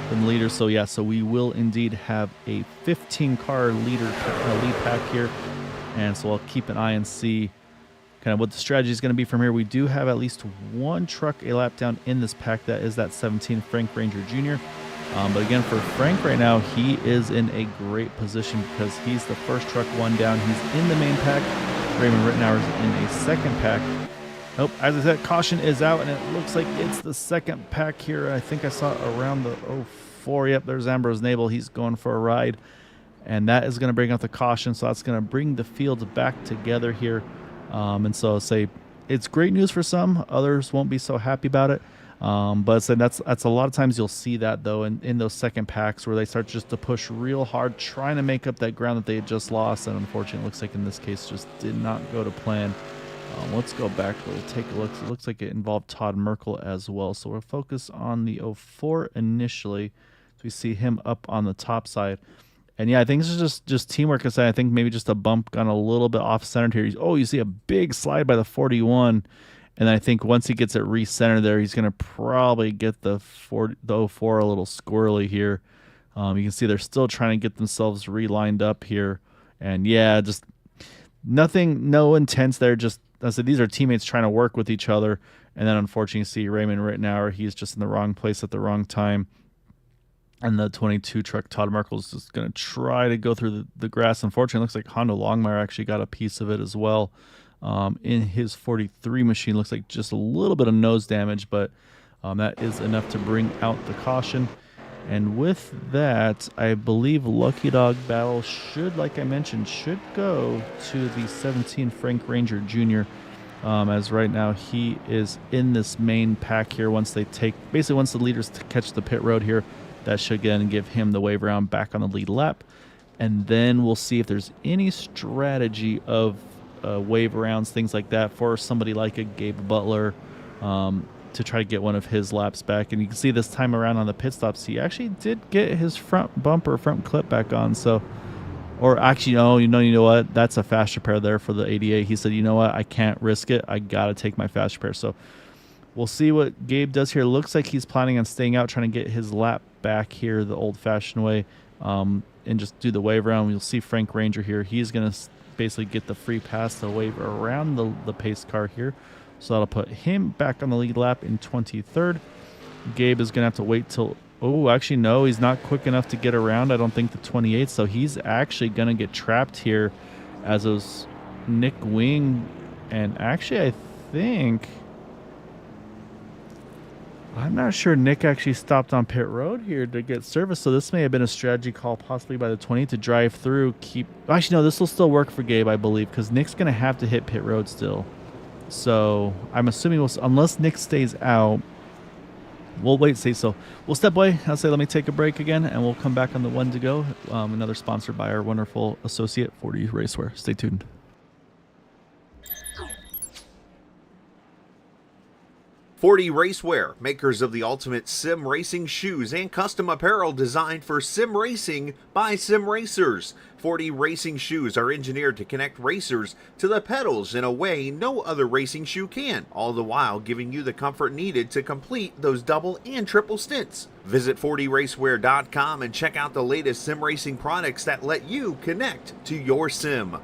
S1: than leaders. So yeah, so we will indeed have a 15-car lead pack here. And so I'll keep an eye and see kind of what the strategy is going to be from here. We do have at least one truck a lap down in this pack. That is that 17 Frank Ranger Jr. But again, for Frank right now, he is in a great position because he's the first truck one down. He's in the main pack. Raymond Rittenauer is in a second pack. Nope, as I said, caution is out, and it looks like it's the second pack here. I think I saw around the 04. Yep, there's Ambrose Nabel. He's going for a ride. And that is going to bring out the caution, so that's going to bring the field back together here. And so I'll say it's great news for some. Others won't be so happy about it. But so that's a lot of times you'll see that, though, in those second packs where they start just to push real hard, trying to make up that ground that they had just lost. And unfortunately, it looks like in this case just did not go to plan. Let's go back. We'll take a look. It looks like it involved Todd Merkel as well. So we'll focus on the 04 initially. So we see him up on the top side. And yeah, I think this is just teamwork. I think maybe just a bump gone a little bit off-centered here. Oh, you see a big slide by the 41. And I think once he gets it re-centered there, he's going to probably get the 04 a little squirrely here. You can see they're still trying to get themselves re-lined up here. And yeah, just nothing, no intense there. Just, I said, these are teammates trying to work with each other. And then unfortunately, you see Raymond Rittenauer, he's just in the wrong place at the wrong time. And the 22 truck, Todd Merkel, is just going to try to go through the grass. Unfortunately, it looks like Hondo Longmire actually got a piece of it as well. in his 43 machine. Looks like just a little bit of nose damage, but that is enough to bring out the caution. And with that, I believe Lucky Dog Battle should, like I mentioned, should go to the 17 Frank Ranger Jr. As right now he is in this main pack here. Once they take, basically once the leaders catch the pit road here, that should again give him the wave round back on the lead lap. And then we'll see if there's any strategy of wave rounds, things like that, for somebody like a Gabe Butler, to try to get one of his laps back. And you can see this time around on the pit stops, he actually did get his front bumper, front clip back on. So, or actually, you know what? That's a fast repair there for the ADA. He said, you know what? I can't risk it. I got to take my fast repair. So we'll see what Gabe does here. Looks like he's planning on staying out, trying to get his lap back here the old-fashioned way, and just do the wave round. You'll see Frank Ranger here. He's going to basically get the free pass to wave around the pace car here. So that'll put him back on the lead lap in 23rd. Gabe is going to have to wait till... Oh, actually, no, he's not quick enough to get around, I don't think, the 28th. So he's actually going to get trapped here as those Nick Wing. And actually, I think... I'm not sure Nick actually stopped on pit road here to get service. So this may have been a strategy call possibly by the 28th to drive through, keep... Actually, no, this will still work for Gabe, I believe, because Nick's going to have to hit pit road still. So I'm assuming unless Nick stays out, we'll wait and see. So we'll step away. I'll say let me take a break again, and we'll come back on the one to go. Another sponsored by our wonderful associate, 40 Racewear. Stay tuned.
S2: 40 Racewear, makers of the ultimate sim racing shoes and custom apparel designed for sim racing by sim racers. 40 racing shoes are engineered to connect racers to the pedals in a way no other racing shoe can, all the while giving you the comfort needed to complete those double and triple stints. Visit 40racewear.com and check out the latest sim racing products that let you connect to your sim.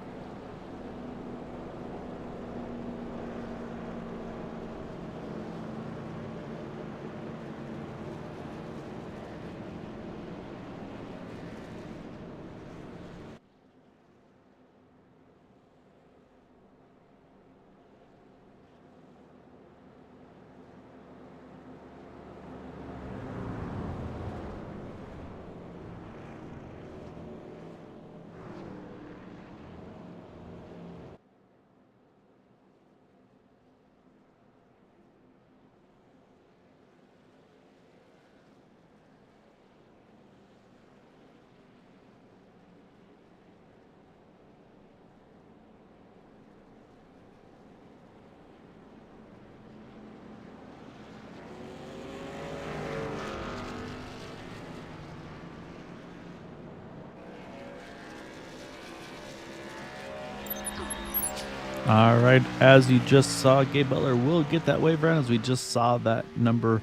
S1: All right, as you just saw, Gabe Butler will get that wave round, as we just saw that number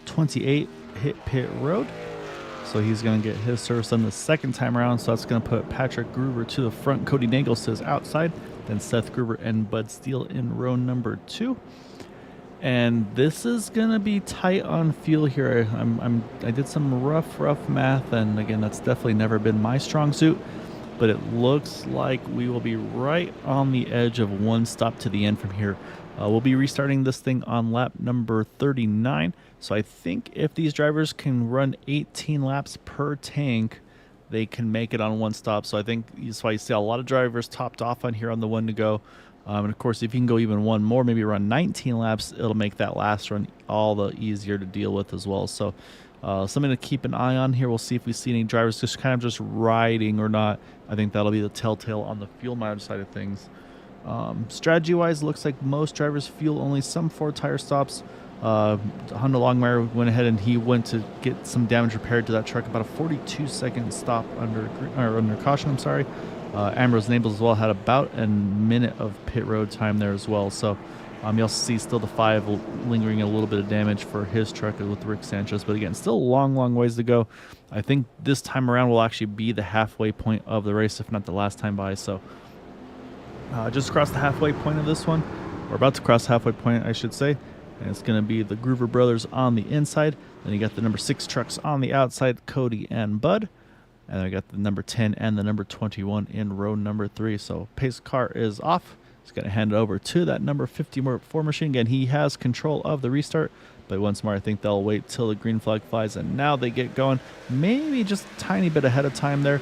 S1: 28 hit pit road. So he's going to get his service done the second time around. So that's going to put Patrick Gruber to the front, Cody Nagels to his outside, then Seth Gruber and Bud Steele in row number 2. And this is going to be tight on fuel here. I did some rough math, and again, that's definitely never been my strong suit. But it looks like we will be right on the edge of one stop to the end from here. We'll be restarting this thing on lap number 39. So I think if these drivers can run 18 laps per tank, they can make it on one stop. So I think that's why you see a lot of drivers topped off on here on the one to go. And of course, if you can go even one more, maybe run 19 laps, it'll make that last run all the easier to deal with as well. So something to keep an eye on here. We'll see if we see any drivers just kind of just riding or not. I think that'll be the telltale on the fuel mileage side of things. Strategy-wise, looks like most drivers fuel only some 4 tire stops. Honda Longmire went ahead and he went to get some damage repaired to that truck. About a 42-second stop under caution. I'm sorry. Ambrose Naples as well had about a minute of pit road time there as well. So you also see still the 5 lingering a little bit of damage for his truck with Rick Sanchez. But again, still a long ways to go. I think this time around will actually be the halfway point of the race, if not the last time by. So just across the halfway point of this one. We're about to cross the halfway point, I should say. And it's going to be the Groover brothers on the inside. Then you got the number 6 trucks on the outside, Cody and Bud. And then we got the number 10 and the number 21 in row number 3. So pace car is off. He's going to hand it over to that number 54 machine. Again, he has control of the restart, but once more, I think they'll wait till the green flag flies, and now they get going. Maybe just a tiny bit ahead of time there.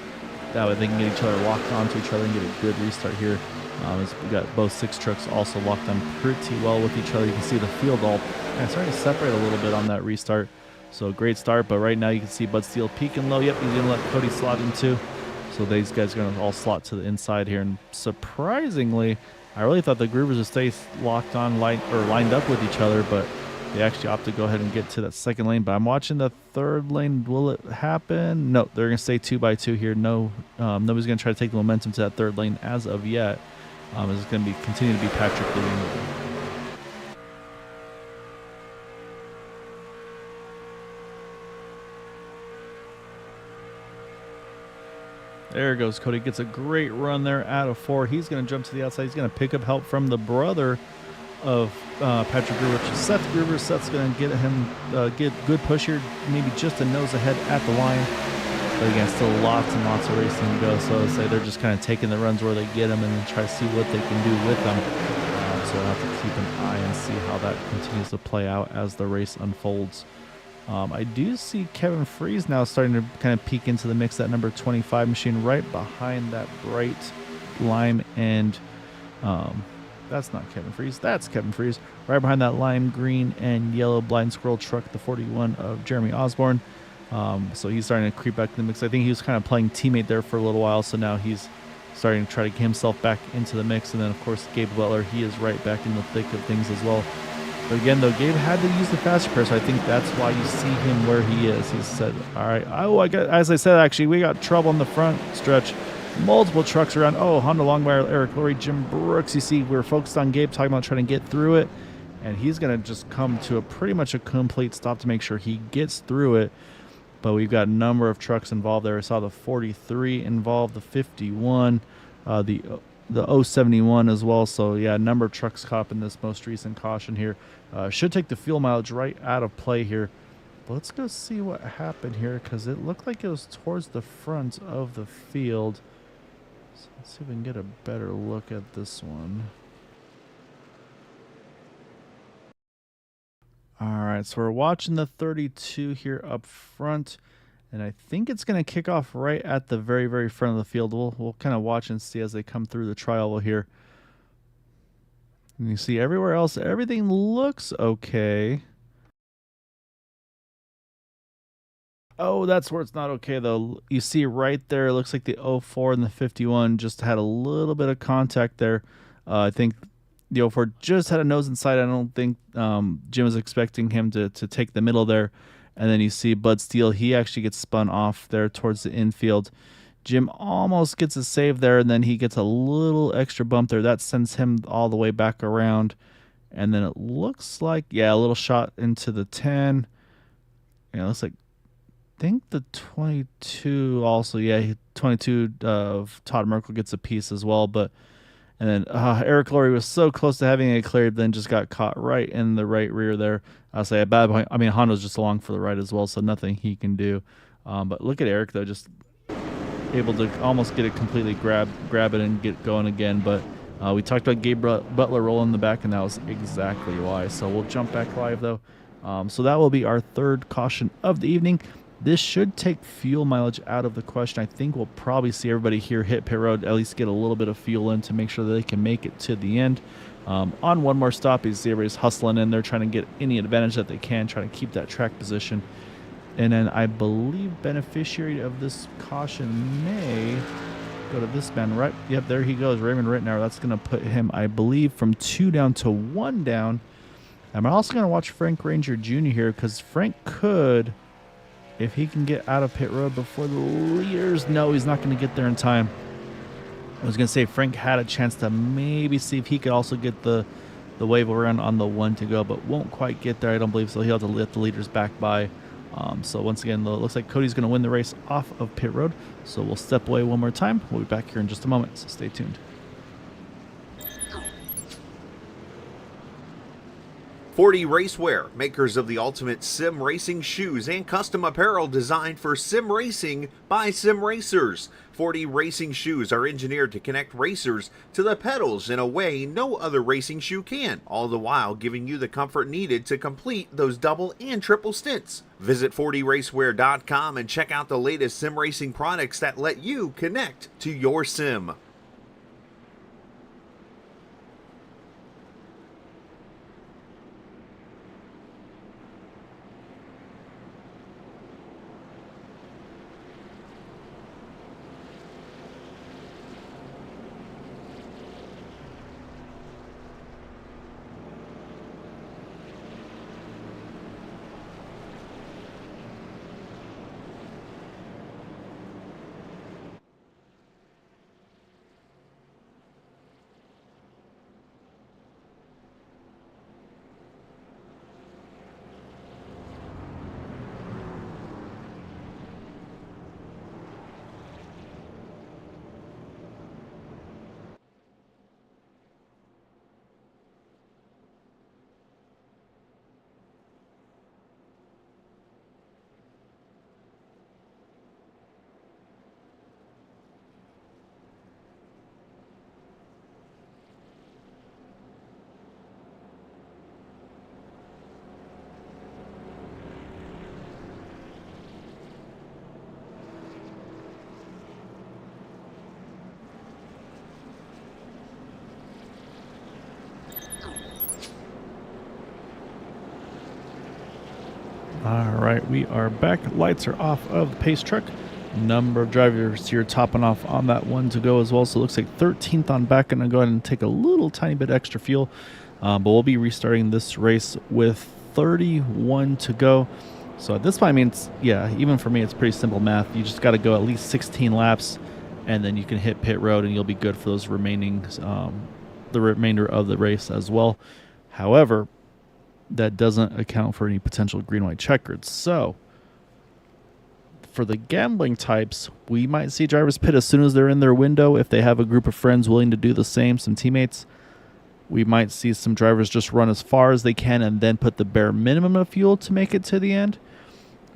S1: That way they can get each other locked onto each other and get a good restart here. As we got both 6 trucks also locked on pretty well with each other. You can see the field all kind of starting to separate a little bit on that restart. So great start, but right now you can see Bud Steele peaking low. Yep, he's going to let Cody slot in too. So these guys are going to all slot to the inside here. And surprisingly, I really thought the Groovers would stay locked on, lined up with each other, but they actually opt to go ahead and get to that second lane. But I'm watching the third lane. Will it happen? No, they're going to stay 2x2 here. No, nobody's going to try to take the momentum to that third lane as of yet. It's going to continue to be Patrick leading. There goes Cody. Gets a great run there out of 4. He's going to jump to the outside. He's going to pick up help from the brother of Patrick Gruber, which is Seth Gruber. Seth's going to get him get good push here, maybe just a nose ahead at the line. But again, still lots and lots of racing to go. So I'd say they're just kind of taking the runs where they get them and then try to see what they can do with them. So we'll have to keep an eye and see how that continues to play out as the race unfolds. I do see Kevin Freeze now starting to kind of peek into the mix, that number 25 machine right behind that bright lime and that's not Kevin Freeze. That's Kevin Freeze. Right behind that lime green and yellow blind squirrel truck, the 41 of Jeremy Osborne. So he's starting to creep back in the mix. I think he was kind of playing teammate there for a little while, so now he's starting to try to get himself back into the mix. And then, of course, Gabe Butler, he is right back in the thick of things as well. But again, though, Gabe had to use the fast repair, so I think that's why you see him where he is. He said, all right, as I said, actually, we got trouble in the front stretch. Multiple trucks around. Oh, Honda Longmire, Eric Lurie, Jim Brooks. You see, we're focused on Gabe, talking about trying to get through it. And he's going to just come to a pretty much a complete stop to make sure he gets through it. But we've got a number of trucks involved there. I saw the 43 involved, the 51, the 071 as well. So, yeah, a number of trucks caught up in this most recent caution here. Should take the fuel mileage right out of play here. But let's go see what happened here, because it looked like it was towards the front of the field. So let's see if we can get a better look at this one. All right, so we're watching the 32 here up front, and I think it's going to kick off right at the very, very front of the field. We'll kind of watch and see as they come through the tri-oval here. And you see everywhere else, everything looks okay. Oh, that's where it's not okay, though. You see right there, it looks like the 04 and the 51 just had a little bit of contact there. I think the 04 just had a nose inside. I don't think Jim was expecting him to take the middle there. And then you see Bud Steele. He actually gets spun off there towards the infield. Jim almost gets a save there, and then he gets a little extra bump there. That sends him all the way back around. And then it looks like, yeah, a little shot into the 10. Yeah, it looks like, I think the 22 also, yeah, 22 of Todd Merkel gets a piece as well. But and then Eric Lurie was so close to having it cleared, then just got caught right in the right rear there. I'll say a bad point. I mean, Honda's just along for the ride as well, so nothing he can do. But look at Eric, though, just able to almost get it completely, grab it and get going again. But we talked about Gabe Butler rolling in the back, and that was exactly why. So we'll jump back live, though. So that will be our third caution of the evening. This should take fuel mileage out of the question. I think we'll probably see everybody here hit pit road, at least get a little bit of fuel in to make sure that they can make it to the end. On one more stop, you see everybody's hustling in there, trying to get any advantage that they can, trying to keep that track position. And then I believe beneficiary of this caution may go to this man, right? Yep, there he goes, Raymond Rittenauer. That's going to put him, I believe, from 2 down to 1 down. I'm also going to watch Frank Ranger Jr. here, because Frank could, if he can get out of pit road before the leaders. No, he's not going to get there in time. I was going to say Frank had a chance to maybe see if he could also get the wave around on the 1 to go, but won't quite get there, I don't believe. So he'll have to let the leaders back by. So once again, it looks like Cody's going to win the race off of pit road. So we'll step away one more time. We'll be back here in just a moment, so stay tuned.
S2: 40 Racewear, makers of the ultimate sim racing shoes and custom apparel designed for sim racing by sim racers. 40 racing shoes are engineered to connect racers to the pedals in a way no other racing shoe can, all the while giving you the comfort needed to complete those double and triple stints. Visit 40racewear.com and check out the latest sim racing products that let you connect to your sim.
S1: All right, we are back. Lights are off of the pace truck. Number of drivers here topping off on that one to go as well. So it looks like 13th on back. Going to go ahead and take a little tiny bit extra fuel. But we'll be restarting this race with 31 to go. So at this point, I mean, yeah, even for me, it's pretty simple math. You just got to go at least 16 laps, and then you can hit pit road, and you'll be good for those remaining, the remainder of the race as well. However, that doesn't account for any potential green-white checkers. So for the gambling types, we might see drivers pit as soon as they're in their window. If they have a group of friends willing to do the same, some teammates, we might see some drivers just run as far as they can and then put the bare minimum of fuel to make it to the end.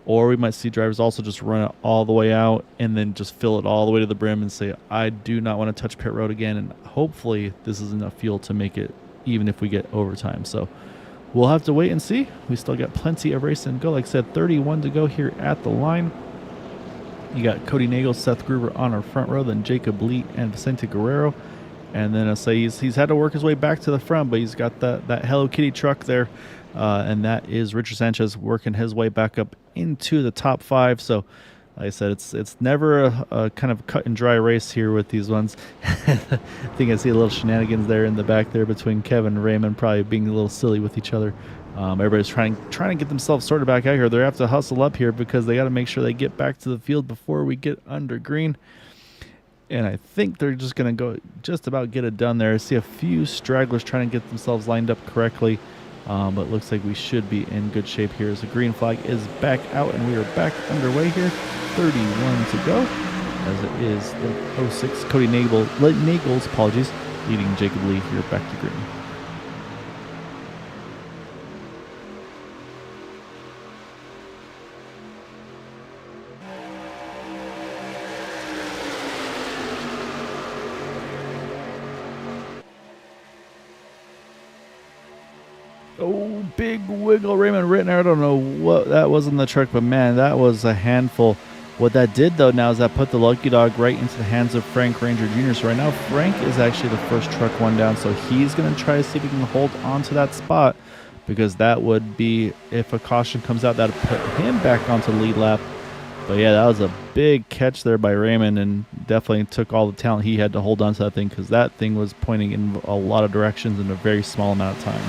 S1: Or we might see drivers also just run it all the way out and then just fill it all the way to the brim and say, I do not want to touch pit road again. And hopefully this is enough fuel to make it even if we get overtime. So we'll have to wait and see. We still got plenty of racing to go. Like I said, 31 to go here at the line. You got Cody Nagel, Seth Gruber on our front row, then Jacob Lee and Vicente Guerrero. And then I say he's had to work his way back to the front, but he's got that Hello Kitty truck there. And that is Richard Sanchez working his way back up into the top 5. So like I said, it's never a kind of cut and dry race here with these ones. I think I see a little shenanigans there in the back there between Kevin and Raymond, probably being a little silly with each other. Everybody's trying to get themselves sorted back out here. They have to hustle up here because they got to make sure they get back to the field before we get under green. And I think they're just going to go just about get it done there. I see a few stragglers trying to get themselves lined up correctly. But it looks like we should be in good shape here as the green flag is back out and we are back underway here. 31 to go as it is the 06 Cody Nagels, apologies, leading Jacob Lee here back to green. Oh, big wiggle, Raymond Rittner. I don't know what that was in the truck, but man, that was a handful. What that did, though, now is that put the lucky dog right into the hands of Frank Ranger Jr. So right now, Frank is actually the first truck one down. So he's going to try to see if he can hold on to that spot because that would be, if a caution comes out, that would put him back onto the lead lap. But yeah, that was a big catch there by Raymond and definitely took all the talent he had to hold on to that thing because that thing was pointing in a lot of directions in a very small amount of time.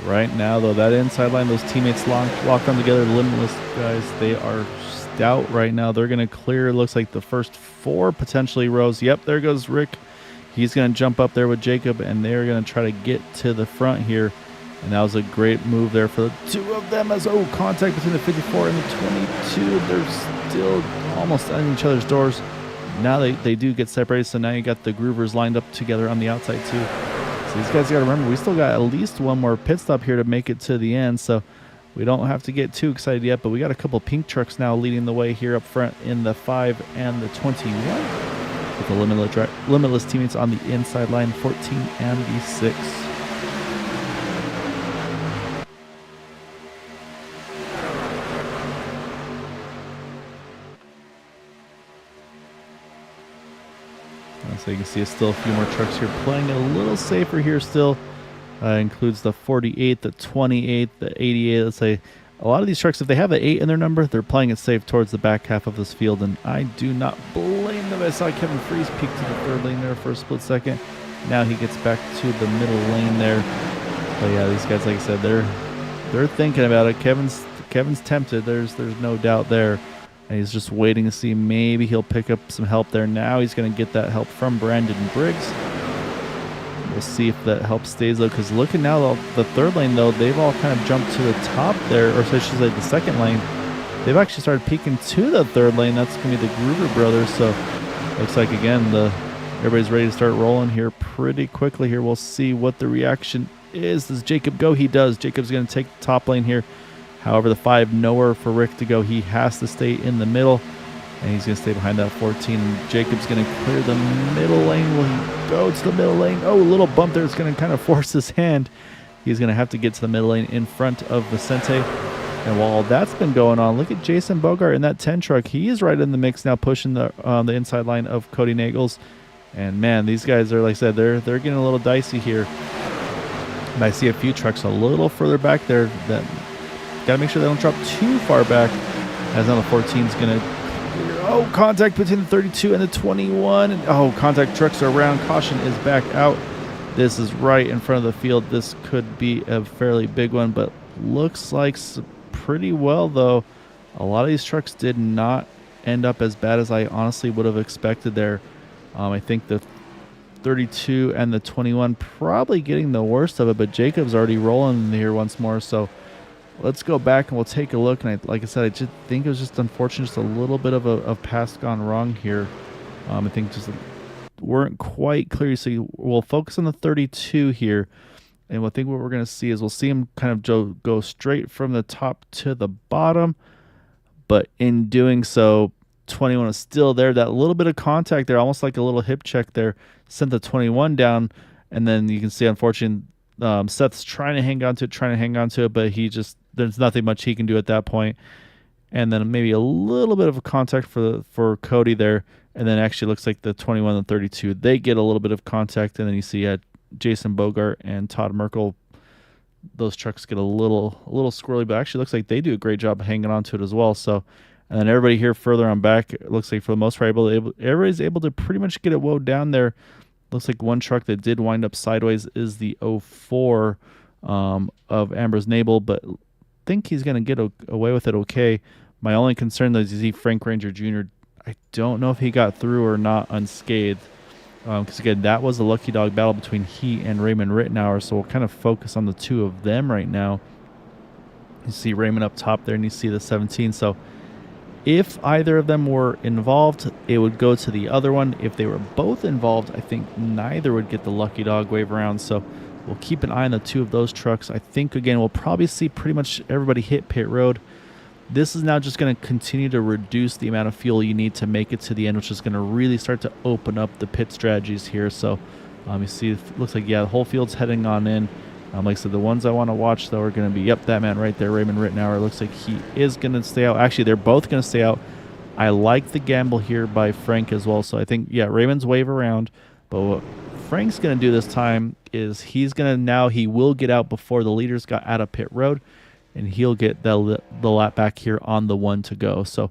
S1: Right now, though, that inside line, those teammates locked on together, limitless guys, they are stout right now. They're going to clear, looks like the first 4 potentially rows. Yep, there goes Rick. He's going to jump up there with Jacob, and they're going to try to get to the front here And that was a great move there for the two of them as, oh, contact between the 54 and the 22. They're still almost on each other's doors. Now they do get separated, so now you got the Groovers lined up together on the outside too. So these guys got to remember, we still got at least one more pit stop here to make it to the end, so we don't have to get too excited yet, but we got a couple pink trucks now leading the way here up front in the 5 and the 21. With the limitless teammates on the inside line, 14 and the 6. So you can see still a few more trucks here playing a little safer here still. Includes the 48, the 28, the 88. Let's say a lot of these trucks, if they have the 8 in their number, they're playing it safe towards the back half of this field, and I do not blame them. I saw Kevin Freeze peek to the third lane there for a split second. Now he gets back to the middle lane there. But yeah, these guys, like I said, they're thinking about it. Kevin's tempted. There's no doubt there. And he's just waiting to see maybe he'll pick up some help there. Now he's going to get that help from Brandon Briggs. We'll see if that help stays though, because looking now, the third lane though, they've all kind of jumped to the top there, or so I should say the second lane. They've actually started peeking to the third lane. That's going to be the Groover brothers. So looks like again everybody's ready to start rolling here pretty quickly. Here we'll see what the reaction is. Does Jacob go? He does. Jacob's going to take the top lane here. However, the 5, nowhere for Rick to go. He has to stay in the middle, and he's going to stay behind that 14. Jacob's going to clear the middle lane. Will he go to the middle lane? Oh, a little bump there. It's going to kind of force his hand. He's going to have to get to the middle lane in front of Vicente. And while that's been going on, look at Jason Bogart in that 10 truck. He is right in the mix now, pushing the inside line of Cody Nagels. And man, these guys are, like I said, they're getting a little dicey here. And I see a few trucks a little further back there that got to make sure they don't drop too far back, as now the 14 is going to, oh, contact between the 32 and the 21. And, oh, contact trucks are around. Caution is back out. This is right in front of the field. This could be a fairly big one, but looks like pretty well, though. A lot of these trucks did not end up as bad as I honestly would have expected there. I think the 32 and the 21 probably getting the worst of it, but Jacob's already rolling here once more, so let's go back and we'll take a look. And like I said, I just think it was just unfortunate, just a little bit of a pass gone wrong here. I think just weren't quite clear. So we'll focus on the 32 here. And I think what we're going to see is we'll see him kind of go straight from the top to the bottom. But in doing so, 21 is still there. That little bit of contact there, almost like a little hip check there, sent the 21 down. And then you can see, unfortunately, Seth's trying to hang on to it, but there's nothing much he can do at that point. And then maybe a little bit of a contact for Cody there, and then actually looks like the 21 and 32, they get a little bit of contact, and then you see Jason Bogart and Todd Merkel, those trucks get a little squirrely, but actually looks like they do a great job hanging on to it as well. So, and then everybody here further on back, it looks like for the most part everybody's able to pretty much get it woed down there. Looks like one truck that did wind up sideways is the 04 of Ambrose Nabel, but I think he's going to get away with it okay. My only concern, though, is you see Frank Ranger Jr. I don't know if he got through or not unscathed. Because, again, that was a lucky dog battle between he and Raymond Rittenauer, so we'll kind of focus on the two of them right now. You see Raymond up top there, and you see the 17. So if either of them were involved, it would go to the other one. If they were both involved, I think neither would get the lucky dog wave around. So we'll keep an eye on the two of those trucks. I think, again, we'll probably see pretty much everybody hit pit road. This is now just going to continue to reduce the amount of fuel you need to make it to the end, which is going to really start to open up the pit strategies here. So you see, it looks like, yeah, the whole field's heading on in. Like I said, the ones I want to watch, though, are going to be, yep, that man right there, Raymond Rittenauer. Looks like he is going to stay out. Actually, they're both going to stay out. I like the gamble here by Frank as well. So I think, yeah, Raymond's wave around. But what Frank's going to do this time is he will get out before the leaders got out of pit road, and he'll get the lap back here on the one to go. So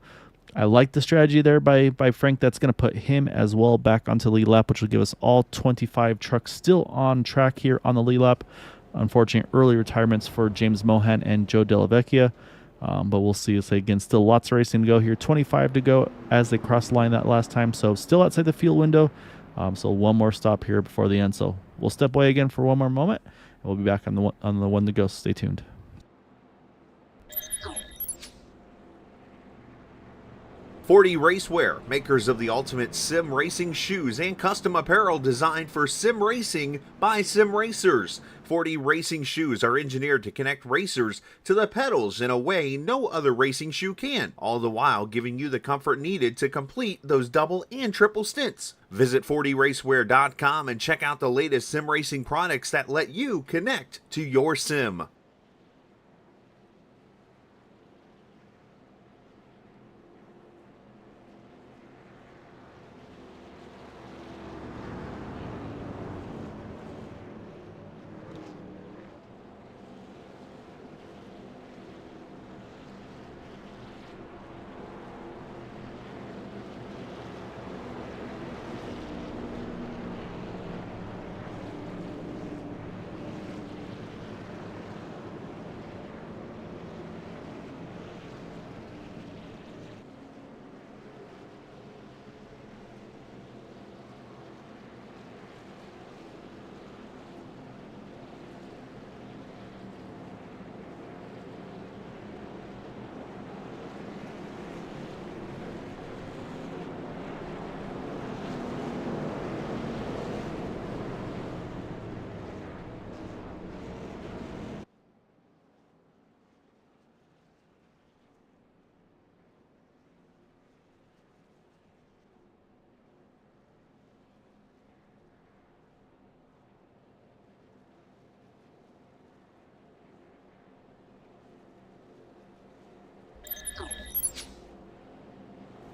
S1: I like the strategy there by Frank. That's going to put him as well back onto lead lap, which will give us all 25 trucks still on track here on the lead lap. Unfortunate early retirements for James Mohan and Joe Delavecchia. But we'll see. Again, still lots of racing to go here. 25 to go as they crossed the line that last time. So still outside the field window. So one more stop here before the end. So we'll step away again for one more moment, We'll be back on the one to go. Stay tuned.
S2: .40 Racewear, makers of the ultimate sim racing shoes and custom apparel designed for sim racing by sim racers. .40 racing shoes are engineered to connect racers to the pedals in a way no other racing shoe can, all the while giving you the comfort needed to complete those double and triple stints. Visit 40racewear.com and check out the latest sim racing products that let you connect to your sim.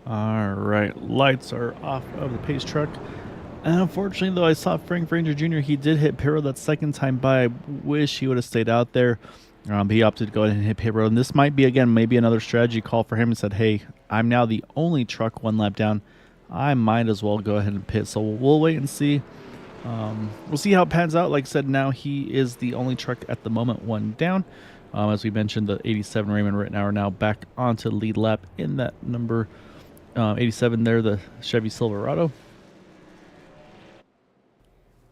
S1: All right, lights are off of the pace truck. And unfortunately, though, I saw Frank Ranger Jr. He did hit pit road that second time by. I wish he would have stayed out there. He opted to go ahead and hit pit road. And this might be, again, maybe another strategy call for him and said, hey, I'm now the only truck one lap down. I might as well go ahead and pit. So we'll wait and see. We'll see how it pans out. Like I said, now he is the only truck at the moment one down. As we mentioned, the 87 Raymond Rittenauer now back onto the lead lap in that number 87 there, the Chevy Silverado.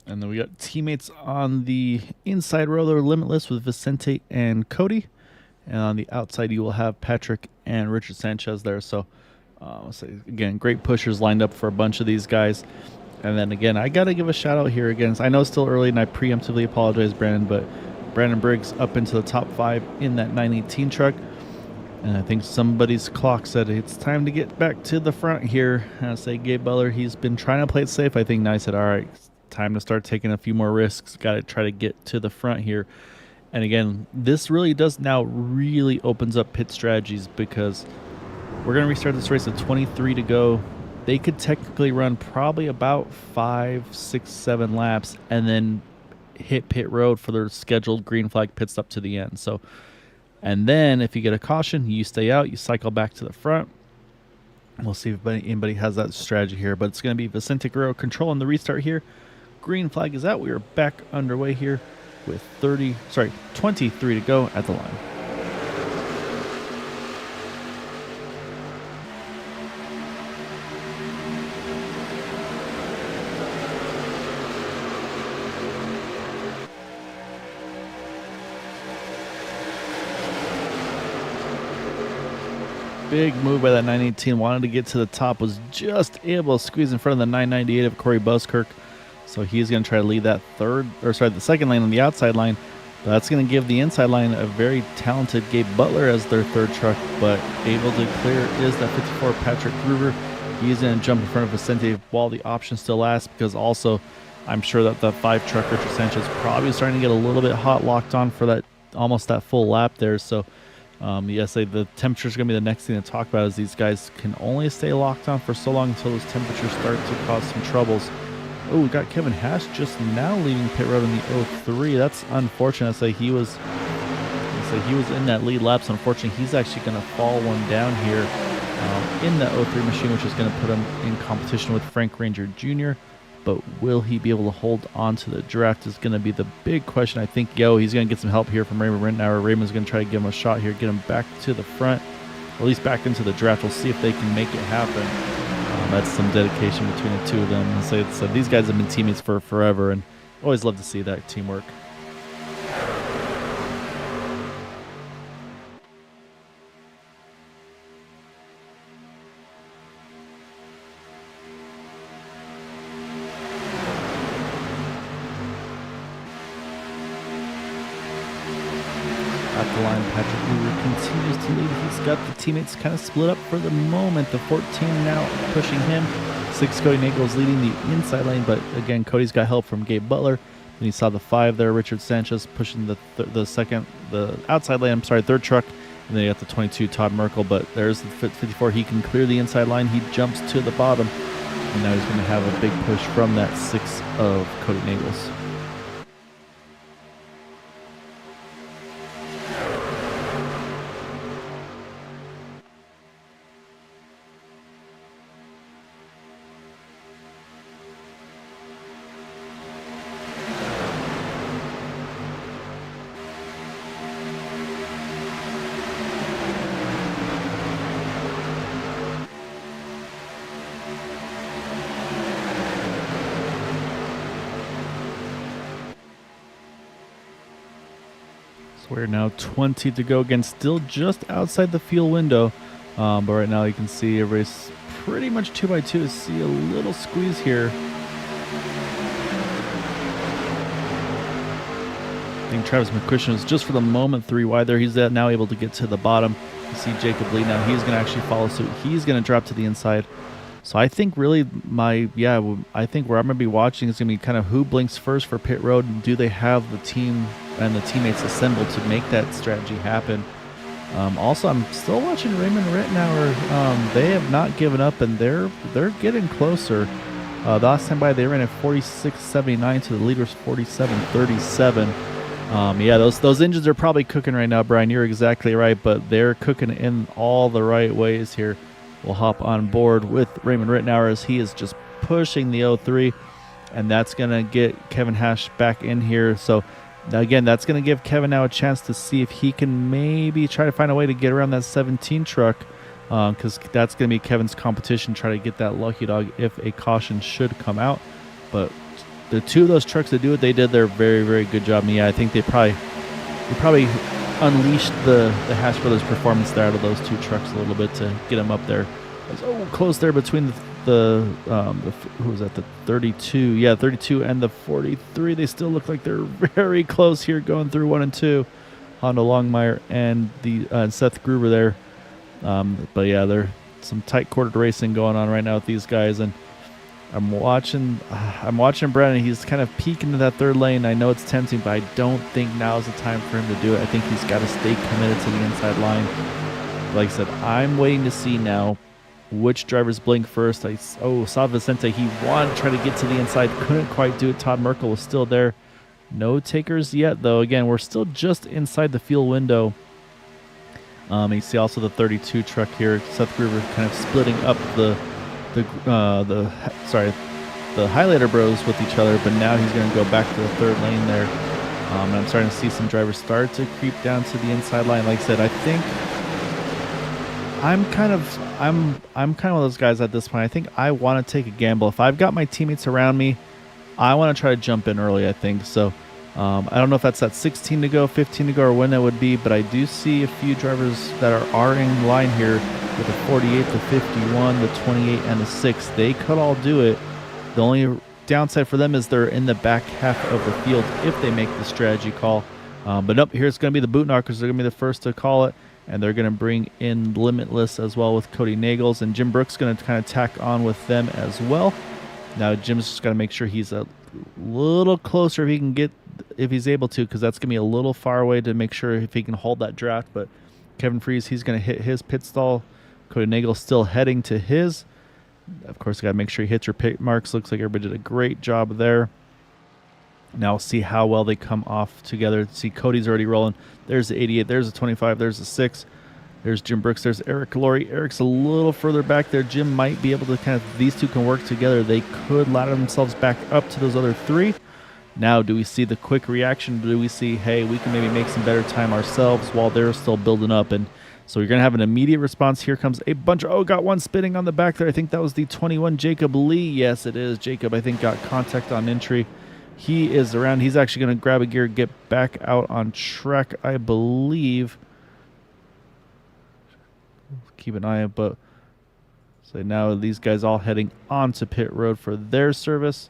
S1: And then we got teammates on the inside row. They're limitless with Vicente and Cody. And on the outside, you will have Patrick and Richard Sanchez there. So, again, great pushers lined up for a bunch of these guys. And then, again, I got to give a shout-out here again. I know it's still early, and I preemptively apologize, Brandon, but Brandon Briggs up into the top 5 in that 918 truck. And I think somebody's clock said it's time to get back to the front here. I say Gabe Butler, he's been trying to play it safe. I think Nye said, all right, time to start taking a few more risks. Got to try to get to the front here. And again, this really does now really opens up pit strategies because we're going to restart this race at 23 to go. They could technically run probably about 5, 6, 7 laps and then hit pit road for their scheduled green flag pit stop to the end. So, and then if you get a caution, you stay out, you cycle back to the front. We'll see if anybody has that strategy here, but it's going to be Vicente Guerrero controlling the restart here. Green flag is out. We are back underway here with 23 to go at the line. Big move by that 918. Wanted to get to the top. Was just able to squeeze in front of the 998 of Corey Buskirk. So he's going to try to lead that the second lane on the outside line. But that's going to give the inside line a very talented Gabe Butler as their third truck. But able to clear is that 54 Patrick Gruber. He's going to jump in front of Vicente while the option still lasts, because also I'm sure that the 5 truck Richard Sanchez probably starting to get a little bit hot locked on for that almost that full lap there. So the temperature is going to be the next thing to talk about, as these guys can only stay locked on for so long until those temperatures start to cause some troubles. Oh, we got Kevin Hash just now leaving pit road in the 03. That's unfortunate. He was in that lead lap, so unfortunately he's actually going to fall one down here in the 03 machine, which is going to put him in competition with Frank Ranger Jr. But will he be able to hold on to the draft is going to be the big question. I think, he's going to get some help here from Raymond Rittenauer. Raymond's going to try to give him a shot here, get him back to the front, or at least back into the draft. We'll see if they can make it happen. That's some dedication between the two of them. So these guys have been teammates for forever, and always love to see that teamwork. at the line. Patrick Hoover continues to lead. He's got the teammates kind of split up for the moment. The 14 now pushing him. 6, Cody Nagels leading the inside lane, but again, Cody's got help from Gabe Butler. Then you saw the 5 there, Richard Sanchez pushing the outside lane, third truck. And then you got the 22, Todd Merkel, but there's the 54. He can clear the inside line. He jumps to the bottom, and now he's going to have a big push from that 6 of Cody Nagels. We're now 20 to go. Again, still just outside the fuel window. But right now you can see everybody's pretty much 2x2. See a little squeeze here. I think Travis McCushion is just for the moment 3 wide there. He's now able to get to the bottom. You see Jacob Lee now. He's going to actually follow suit. He's going to drop to the inside. So I think really I think where I'm going to be watching is going to be kind of who blinks first for pit road. And do they have the team and the teammates assembled to make that strategy happen? Also, I'm still watching Raymond Rittenauer. They have not given up, and they're getting closer. The last time by, they ran at 46.79 to the leader's 47.37. Those engines are probably cooking right now, Brian. You're exactly right, but they're cooking in all the right ways here. We'll hop on board with Raymond Rittenauer as he is just pushing the 03, and that's going to get Kevin Hash back in here. So again, that's going to give Kevin now a chance to see if he can maybe try to find a way to get around that 17 truck, because that's going to be Kevin's competition, try to get that lucky dog if a caution should come out. But the 2 of those trucks that do what they did, they're very, very good job. And yeah, I think they probably unleashed the Hash Brothers performance there out of those 2 trucks a little bit to get them up there. It was close there between who was that, the 32? Yeah, 32 and the 43. They still look like they're very close here going through 1 and 2. Honda Longmire and the Seth Gruber there. But yeah, there's some tight quartered racing going on right now with these guys, and I'm watching Brennan. He's kind of peeking to that 3rd lane. I know it's tempting, but I don't think now's the time for him to do it. I think he's got to stay committed to the inside line. Like I said, I'm waiting to see now which drivers blink first. Saw Vicente. He wanted to try to get to the inside, couldn't quite do it. Todd Merkel was still there. No takers yet, though. Again, we're still just inside the fuel window. You see also the 32 truck here. Seth Gruber kind of splitting up the highlighter bros with each other, but now he's going to go back to the 3rd lane there. And I'm starting to see some drivers start to creep down to the inside line. Like I said, I think I'm kind of one of those guys at this point. I think I want to take a gamble. If I've got my teammates around me, I want to try to jump in early, I think. So I don't know if that's at 16 to go, 15 to go, or when that would be, but I do see a few drivers that are in line here with the 48, the 51, the 28, and the 6. They could all do it. The only downside for them is they're in the back half of the field if they make the strategy call. But nope, here's going to be the boot knockers. They're going to be the first to call it, and they're going to bring in Limitless as well with Cody Nagels, and Jim Brooks going to kind of tack on with them as well. Now Jim's just got to make sure he's a little closer if he's able to, because that's going to be a little far away to make sure if he can hold that draft. But Kevin Freeze, he's going to hit his pit stall. Cody Nagel still heading to his. Of course, got to make sure he hits your pit marks. Looks like everybody did a great job there. Now we'll see how well they come off together. See, Cody's already rolling. There's the 88. There's the 25. There's the 6. There's Jim Brooks. There's Eric Laurie. Eric's a little further back there. Jim might be able to kind of, these two can work together. They could ladder themselves back up to those other 3. Now, do we see the quick reaction? Do we see, hey, we can maybe make some better time ourselves while they're still building up? And so you're going to have an immediate response. Here comes a bunch of, got one spinning on the back there. I think that was the 21, Jacob Lee. Yes, it is. Jacob, I think, got contact on entry. He is around. He's actually going to grab a gear, get back out on track, I believe. Keep an eye out, but so now these guys all heading onto pit road for their service.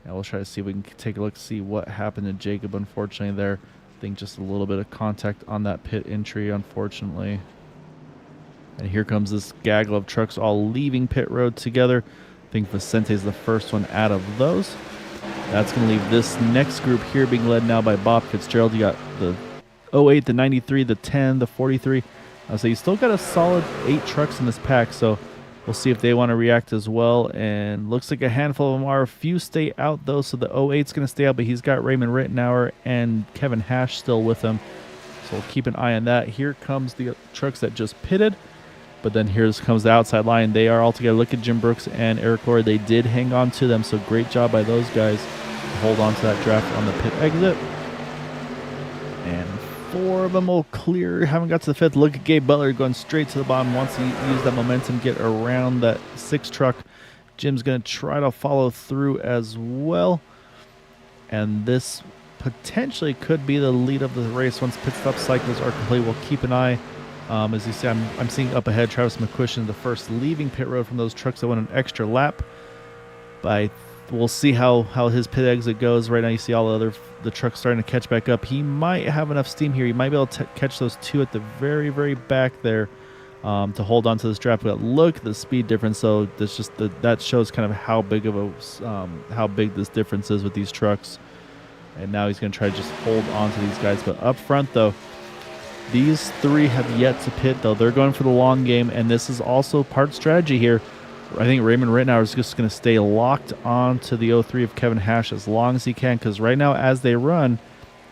S1: And we'll try to see if we can take a look, see what happened to Jacob, unfortunately, there. I think just a little bit of contact on that pit entry, unfortunately. And here comes this gaggle of trucks all leaving pit road together. I think Vicente's the first one out of those. That's going to leave this next group here being led now by Bob Fitzgerald. You got the 08, the 93, the 10, the 43. So you still got a solid 8 trucks in this pack, so we'll see if they want to react as well. And looks like a handful of them are. A few stay out, though, so the 08's going to stay out, but he's got Raymond Rittenauer and Kevin Hash still with him. So we'll keep an eye on that. Here comes the trucks that just pitted. But then here comes the outside line. They are all together. Look at Jim Brooks and Eric Lorre. They did hang on to them, so great job by those guys to hold on to that draft on the pit exit. And 4 of them will clear. Haven't got to the 5th. Look at Gabe Butler going straight to the bottom. Once he used that momentum, get around that 6 truck. Jim's going to try to follow through as well. And this potentially could be the lead of the race once pit stop cycles are complete. We'll keep an eye. As you see, I'm seeing up ahead Travis McCushion, the first leaving pit road from those trucks that went an extra lap. But we'll see how his pit exit goes. Right now you see all the trucks starting to catch back up. He might have enough steam here. He might be able to catch those 2 at the very, very back there to hold on to this draft. But look at the speed difference. So that's just that shows kind of how big this difference is with these trucks. And now he's going to try to just hold on to these guys. But up front, though, these 3 have yet to pit, though. They're going for the long game, and this is also part strategy here. I think Raymond Rittenauer is just going to stay locked on to the 03 of Kevin Hash as long as he can, because right now as they run,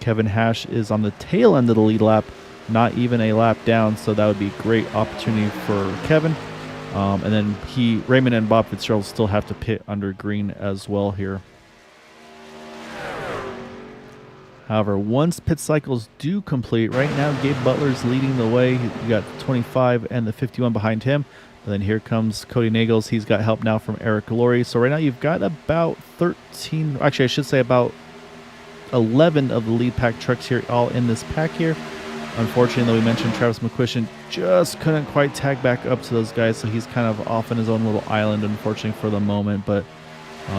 S1: Kevin Hash is on the tail end of the lead lap, not even a lap down, so that would be a great opportunity for Kevin. And then Raymond and Bob Fitzgerald still have to pit under green as well here. However, once pit cycles do complete, right now Gabe Butler's leading the way. You got the 25 and the 51 behind him. And then here comes Cody Nagels. He's got help now from Eric Lorre. So right now you've got about 13, actually I should say about 11 of the lead pack trucks here all in this pack here. Unfortunately, though, we mentioned Travis McCushion just couldn't quite tag back up to those guys, so he's kind of off on his own little island, unfortunately, for the moment. But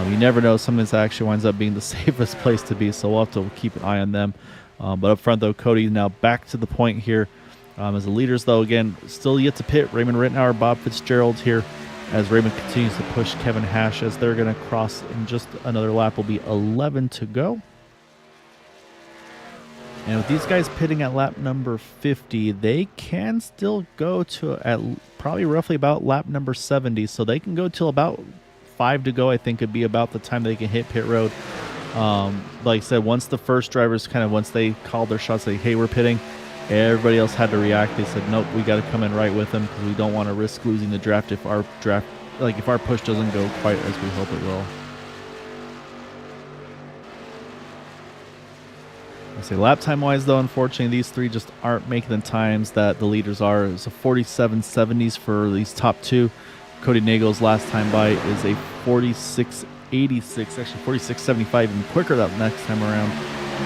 S1: you never know. Sometimes that actually winds up being the safest place to be, so we'll have to keep an eye on them. But up front, though, Cody now back to the point here. As the leaders, though, again, still yet to pit. Raymond Rittenauer, Bob Fitzgerald here as Raymond continues to push Kevin Hash as they're going to cross in just another lap. Will be 11 to go. And with these guys pitting at lap number 50, they can still go to at probably roughly about lap number 70. So they can go till about 5 to go, I think, would be about the time they can hit pit road. Like I said, once the first drivers once they called their shots, like, hey, we're pitting, everybody else had to react. They said, nope, we got to come in right with them because we don't want to risk losing the draft if our push doesn't go quite as we hope it will. I say lap time wise, though, unfortunately, these 3 just aren't making the times that the leaders are. It's a 47.70s for these top 2. Cody Nagel's last time by is a 46.86, actually 46.75, even quicker that next time around.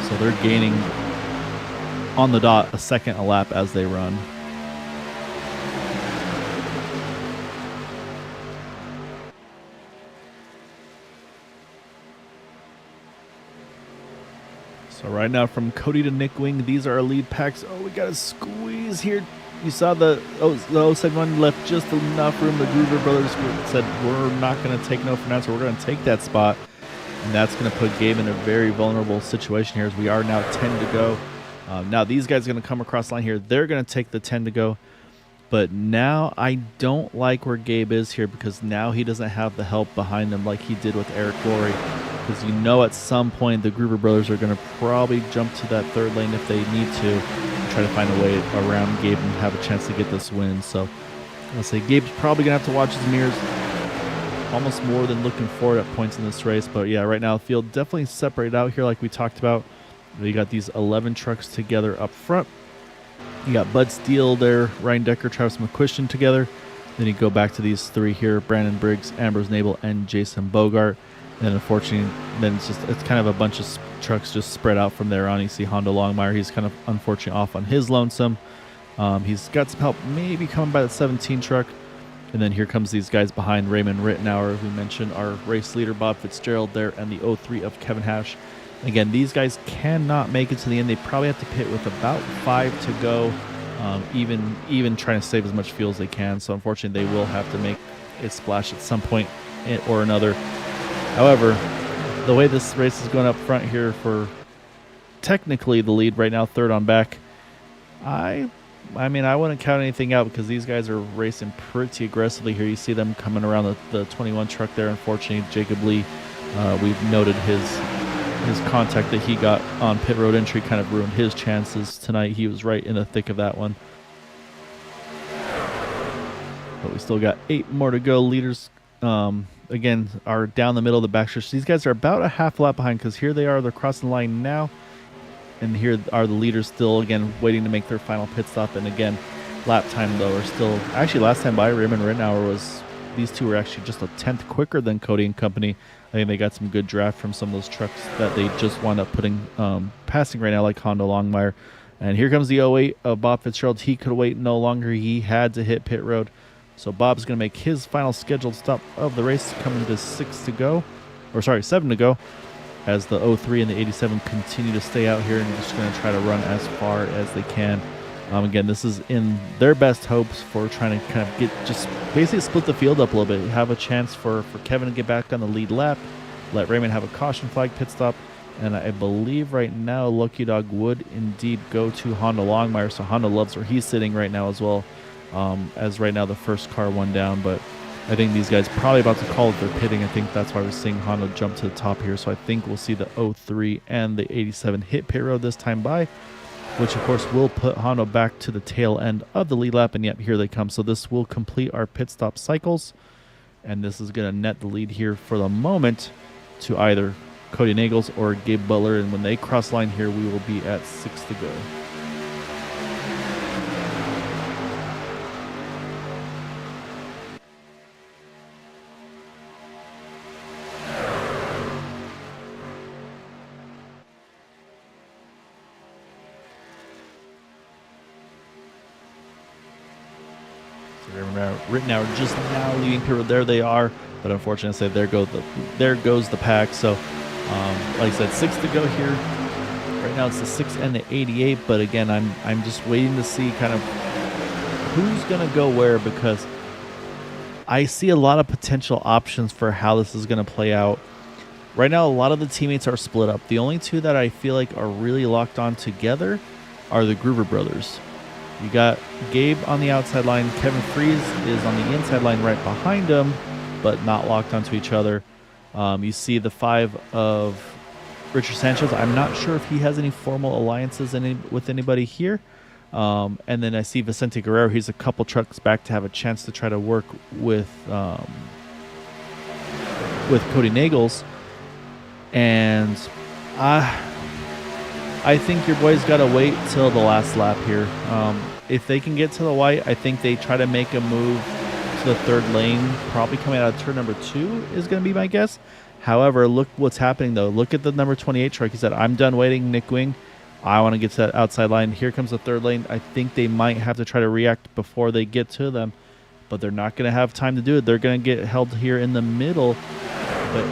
S1: So they're gaining on the dot a second a lap as they run. So right now from Cody to Nick Wing, these are our lead packs. Oh, we got to squeeze here. You saw the 07 left just enough room. The Groover brothers said, we're not going to take no for now, so we're going to take that spot. And that's going to put Gabe in a very vulnerable situation here as we are now 10 to go. Now these guys are going to come across the line here. They're going to take the 10 to go. But now I don't like where Gabe is here because now he doesn't have the help behind him like he did with Eric Lorre. Because you know at some point the Groover brothers are going to probably jump to that third lane if they need to and try to find a way around Gabe and have a chance to get this win. So I'll say Gabe's probably going to have to watch his mirrors almost more than looking forward at points in this race. But yeah, right now the field definitely separated out here like we talked about. You got these 11 trucks together up front. You got Bud Steele there, Ryan Decker, Travis McCushion together. Then you go back to these 3 here, Brandon Briggs, Ambrose Nabel, and Jason Bogart. And then unfortunately, then it's kind of a bunch of trucks just spread out from there on. You see Hondo Longmire, he's kind of unfortunately off on his lonesome. He's got some help maybe coming by the 17 truck. And then here comes these guys behind Raymond Rittenauer, who mentioned our race leader, Bob Fitzgerald there, and the 03 of Kevin Hash. Again, these guys cannot make it to the end. They probably have to pit with about 5 to go, even trying to save as much fuel as they can. So unfortunately, they will have to make a splash at some point or another. However, the way this race is going up front here for technically the lead right now, third on back, I mean, I wouldn't count anything out because these guys are racing pretty aggressively here. You see them coming around the 21 truck there. Unfortunately, Jacob Lee, we've noted his contact that he got on pit road entry kind of ruined his chances tonight. He was right in the thick of that one. But we still got 8 more to go. Leaders, again, are down the middle of the backstretch. These guys are about a half lap behind because here they are. They're crossing the line now. And here are the leaders still, again, waiting to make their final pit stop. And again, lap time, though, are still... Actually, last time by, Raymond Rittenauer was... These two were actually just a 10th quicker than Cody and company. I think they got some good draft from some of those trucks that they just wound up putting passing right now, like Honda Longmire. And here comes the 08 of Bob Fitzgerald. He could wait no longer. He had to hit pit road. So Bob's going to make his final scheduled stop of the race, coming to 7 to go, as the 03 and the 87 continue to stay out here and just going to try to run as far as they can. Again, this is in their best hopes for trying to kind of get just basically split the field up a little bit, have a chance for Kevin to get back on the lead lap, let Raymond have a caution flag pit stop, and I believe right now Lucky Dog would indeed go to Honda Longmire, so Honda loves where he's sitting right now as well, as right now the first car one down, but I think these guys probably about to call it their pitting. I think that's why we're seeing Honda jump to the top here, so I think we'll see the 03 and the 87 hit pit road this time by, which of course will put Honda back to the tail end of the lead lap, and yep, here they come. So this will complete our pit stop cycles, and this is going to net the lead here for the moment to either Cody Nagels or Gabe Butler, and when they cross line here, we will be at 6 to go. Rittenauer just now leading pit. There they are, but unfortunately, there goes the pack. So, like I said, 6 to go here. Right now, it's the 6 and the 88. But again, I'm just waiting to see kind of who's gonna go where, because I see a lot of potential options for how this is gonna play out. Right now, a lot of the teammates are split up. The only two that I feel like are really locked on together are the Groover brothers. You got Gabe on the outside line. Kevin Freeze is on the inside line right behind him, but not locked onto each other. You see the 5 of Richard Sanchez. I'm not sure if he has any formal alliances with anybody here. And then I see Vicente Guerrero. He's a couple trucks back to have a chance to try to work with Cody Nagels. And I think your boys got to wait till the last lap here. If they can get to the white, I think they try to make a move to the third lane, probably coming out of turn number 2 is going to be my guess. However, look what's happening, though. Look at the number 28 truck. He said, I'm done waiting, Nick Wing. I want to get to that outside line. Here comes the third lane. I think they might have to try to react before they get to them, but they're not going to have time to do it. They're going to get held here in the middle, but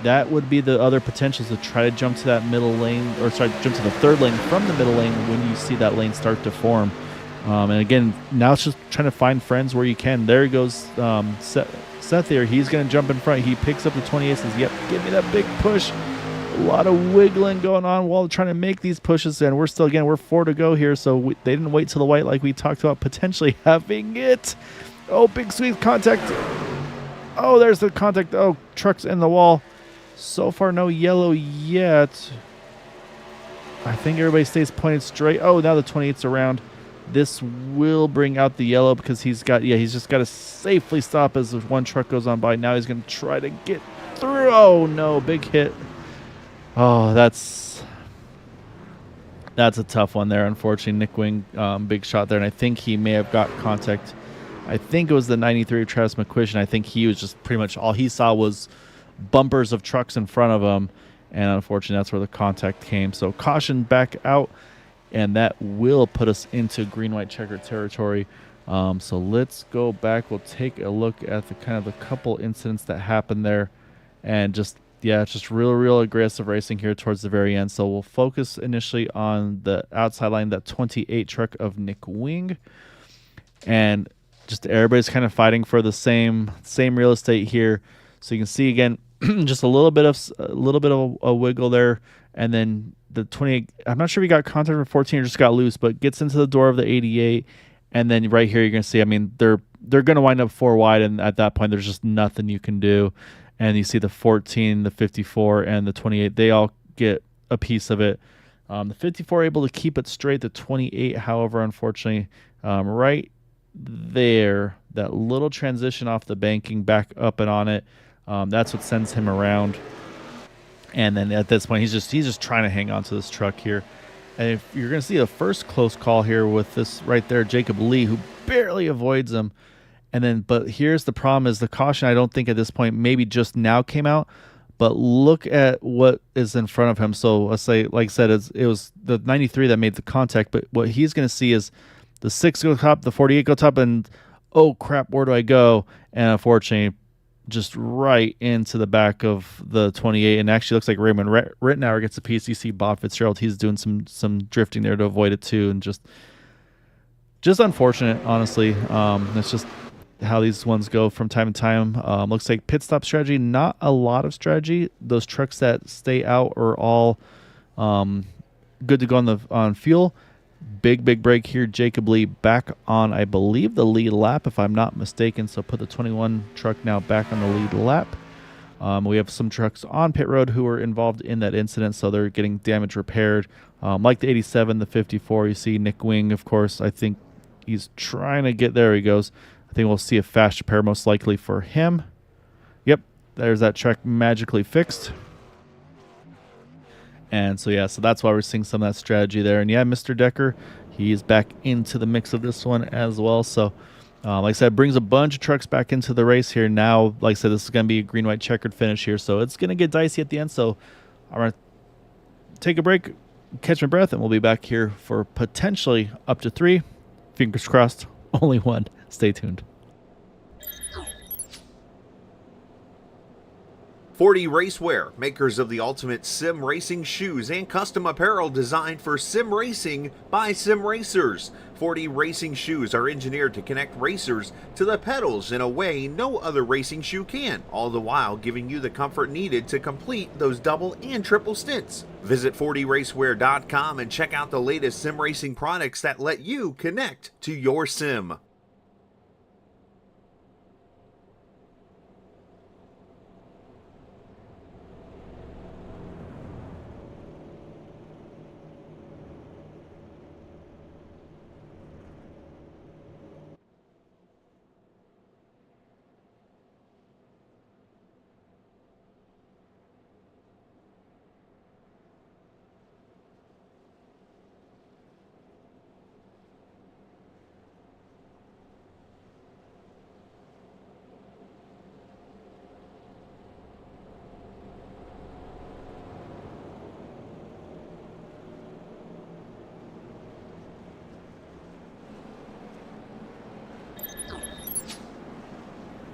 S1: that would be the other potentials to try to jump to that middle lane, or sorry, jump to the third lane from the middle lane when you see that lane start to form. And again, now it's just trying to find friends where you can. There goes Seth here. He's going to jump in front. He picks up the 28, says, yep, give me that big push. A lot of wiggling going on while trying to make these pushes, and we're still, again, we're 4 to go here, so they didn't wait till the white like we talked about potentially having it. Oh, big sweep contact. Oh, there's the contact. Oh, truck's in the wall. So far, no yellow yet. I think everybody stays pointed straight. Oh, now the 28's around. This will bring out the yellow because he's just got to safely stop as one truck goes on by. Now he's going to try to get through. Oh, no, big hit. Oh, that's a tough one there, unfortunately. Nick Wing, big shot there, and I think he may have got contact. I think it was the 93 of Travis McQuish, and I think he was just pretty much all he saw was bumpers of trucks in front of him, and unfortunately that's where the contact came. So caution back out, and that will put us into green-white checker territory. So let's go back. We'll take a look at the couple incidents that happened there, and just yeah, it's just real aggressive racing here towards the very end. So we'll focus initially on the outside line, that 28 truck of Nick Wing, and just everybody's kind of fighting for the same real estate here. So you can see again, just a little bit of a wiggle there, and then the 28. I'm not sure if he got contact for 14 or just got loose, but gets into the door of the 88, and then right here you're gonna see. I mean, they're going to wind up 4 wide, and at that point there's just nothing you can do. And you see the 14, the 54, and the 28. They all get a piece of it. The 54 able to keep it straight. The 28, however, unfortunately, right there, that little transition off the banking back up and on it, that's what sends him around. And then at this point, he's just trying to hang on to this truck here. And if you're going to see the first close call here with this right there, Jacob Lee, who barely avoids him. And then, but here's the problem: is the caution, I don't think at this point maybe just now came out, but look at what is in front of him. So let's say, like I said, it was the 93 that made the contact, but what he's going to see is the 6 go top, the 48 go top, and oh crap, where do I go? And unfortunately, just right into the back of the 28, and actually looks like Raymond Rittenauer gets a piece. You see Bob Fitzgerald, he's doing some drifting there to avoid it too, and just unfortunate, honestly. It's just how these ones go from time to time. Looks like pit stop strategy, not a lot of strategy. Those trucks that stay out are all good to go on fuel. Big break here. Jacob Lee back on, I believe, the lead lap, if I'm not mistaken. So put the 21 truck now back on the lead lap. We have some trucks on pit road who were involved in that incident, so they're getting damage repaired. Like the 87, the 54, you see Nick Wing, of course. I think he's trying to get there. He goes. I think we'll see a fast repair most likely for him. Yep, there's that truck magically fixed. And so, yeah, so that's why we're seeing some of that strategy there. And, yeah, Mr. Decker, he's back into the mix of this one as well. So, like I said, brings a bunch of trucks back into the race here. Now, like I said, this is going to be a green-white checkered finish here. So it's going to get dicey at the end. So I'm going to take a break, catch my breath, and we'll be back here for potentially up to 3. Fingers crossed, only 1. Stay tuned.
S2: 40 Racewear, makers of the ultimate sim racing shoes and custom apparel designed for sim racing by sim racers. 40 racing shoes are engineered to connect racers to the pedals in a way no other racing shoe can, all the while giving you the comfort needed to complete those double and triple stints. Visit 40racewear.com and check out the latest sim racing products that let you connect to your sim.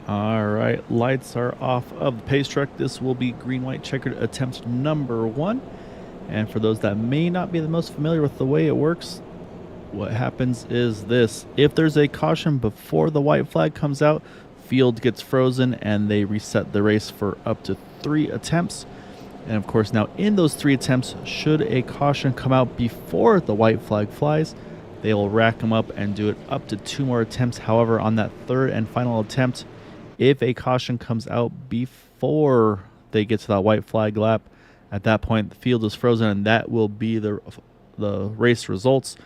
S1: All right, lights are off of the pace truck. This will be green-white checkered attempt number 1. And for those that may not be the most familiar with the way it works, what happens is this. If there's a caution before the white flag comes out, field gets frozen and they reset the race for up to 3 attempts. And of course, now in those 3 attempts, should a caution come out before the white flag flies, they will rack them up and do it up to 2 more attempts. However, on that 3rd and final attempt, if a caution comes out before they get to that white flag lap, at that point the field is frozen, and that will be the race results.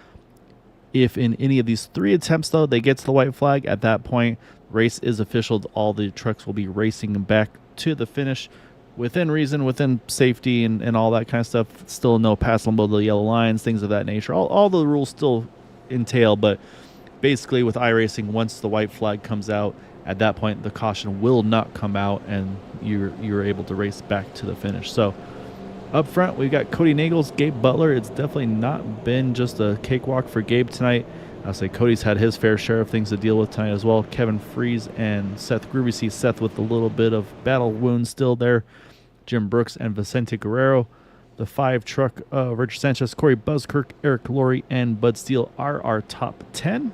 S1: If in any of these 3 attempts, though, they get to the white flag, at that point, race is official. All the trucks will be racing back to the finish within reason, within safety, and all that kind of stuff. Still no passing below the yellow lines, things of that nature. All the rules still entail, but basically with iRacing, once the white flag comes out, at that point, the caution will not come out, and you're able to race back to the finish. So up front, we've got Cody Nagels, Gabe Butler. It's definitely not been just a cakewalk for Gabe tonight. I'll say Cody's had his fair share of things to deal with tonight as well. Kevin Freeze and Seth Groovy. See Seth with a little bit of battle wounds still there. Jim Brooks, and Vicente Guerrero. The 5 truck, Richard Sanchez, Corey Buzzkirk, Eric Laurie, and Bud Steele are our top 10.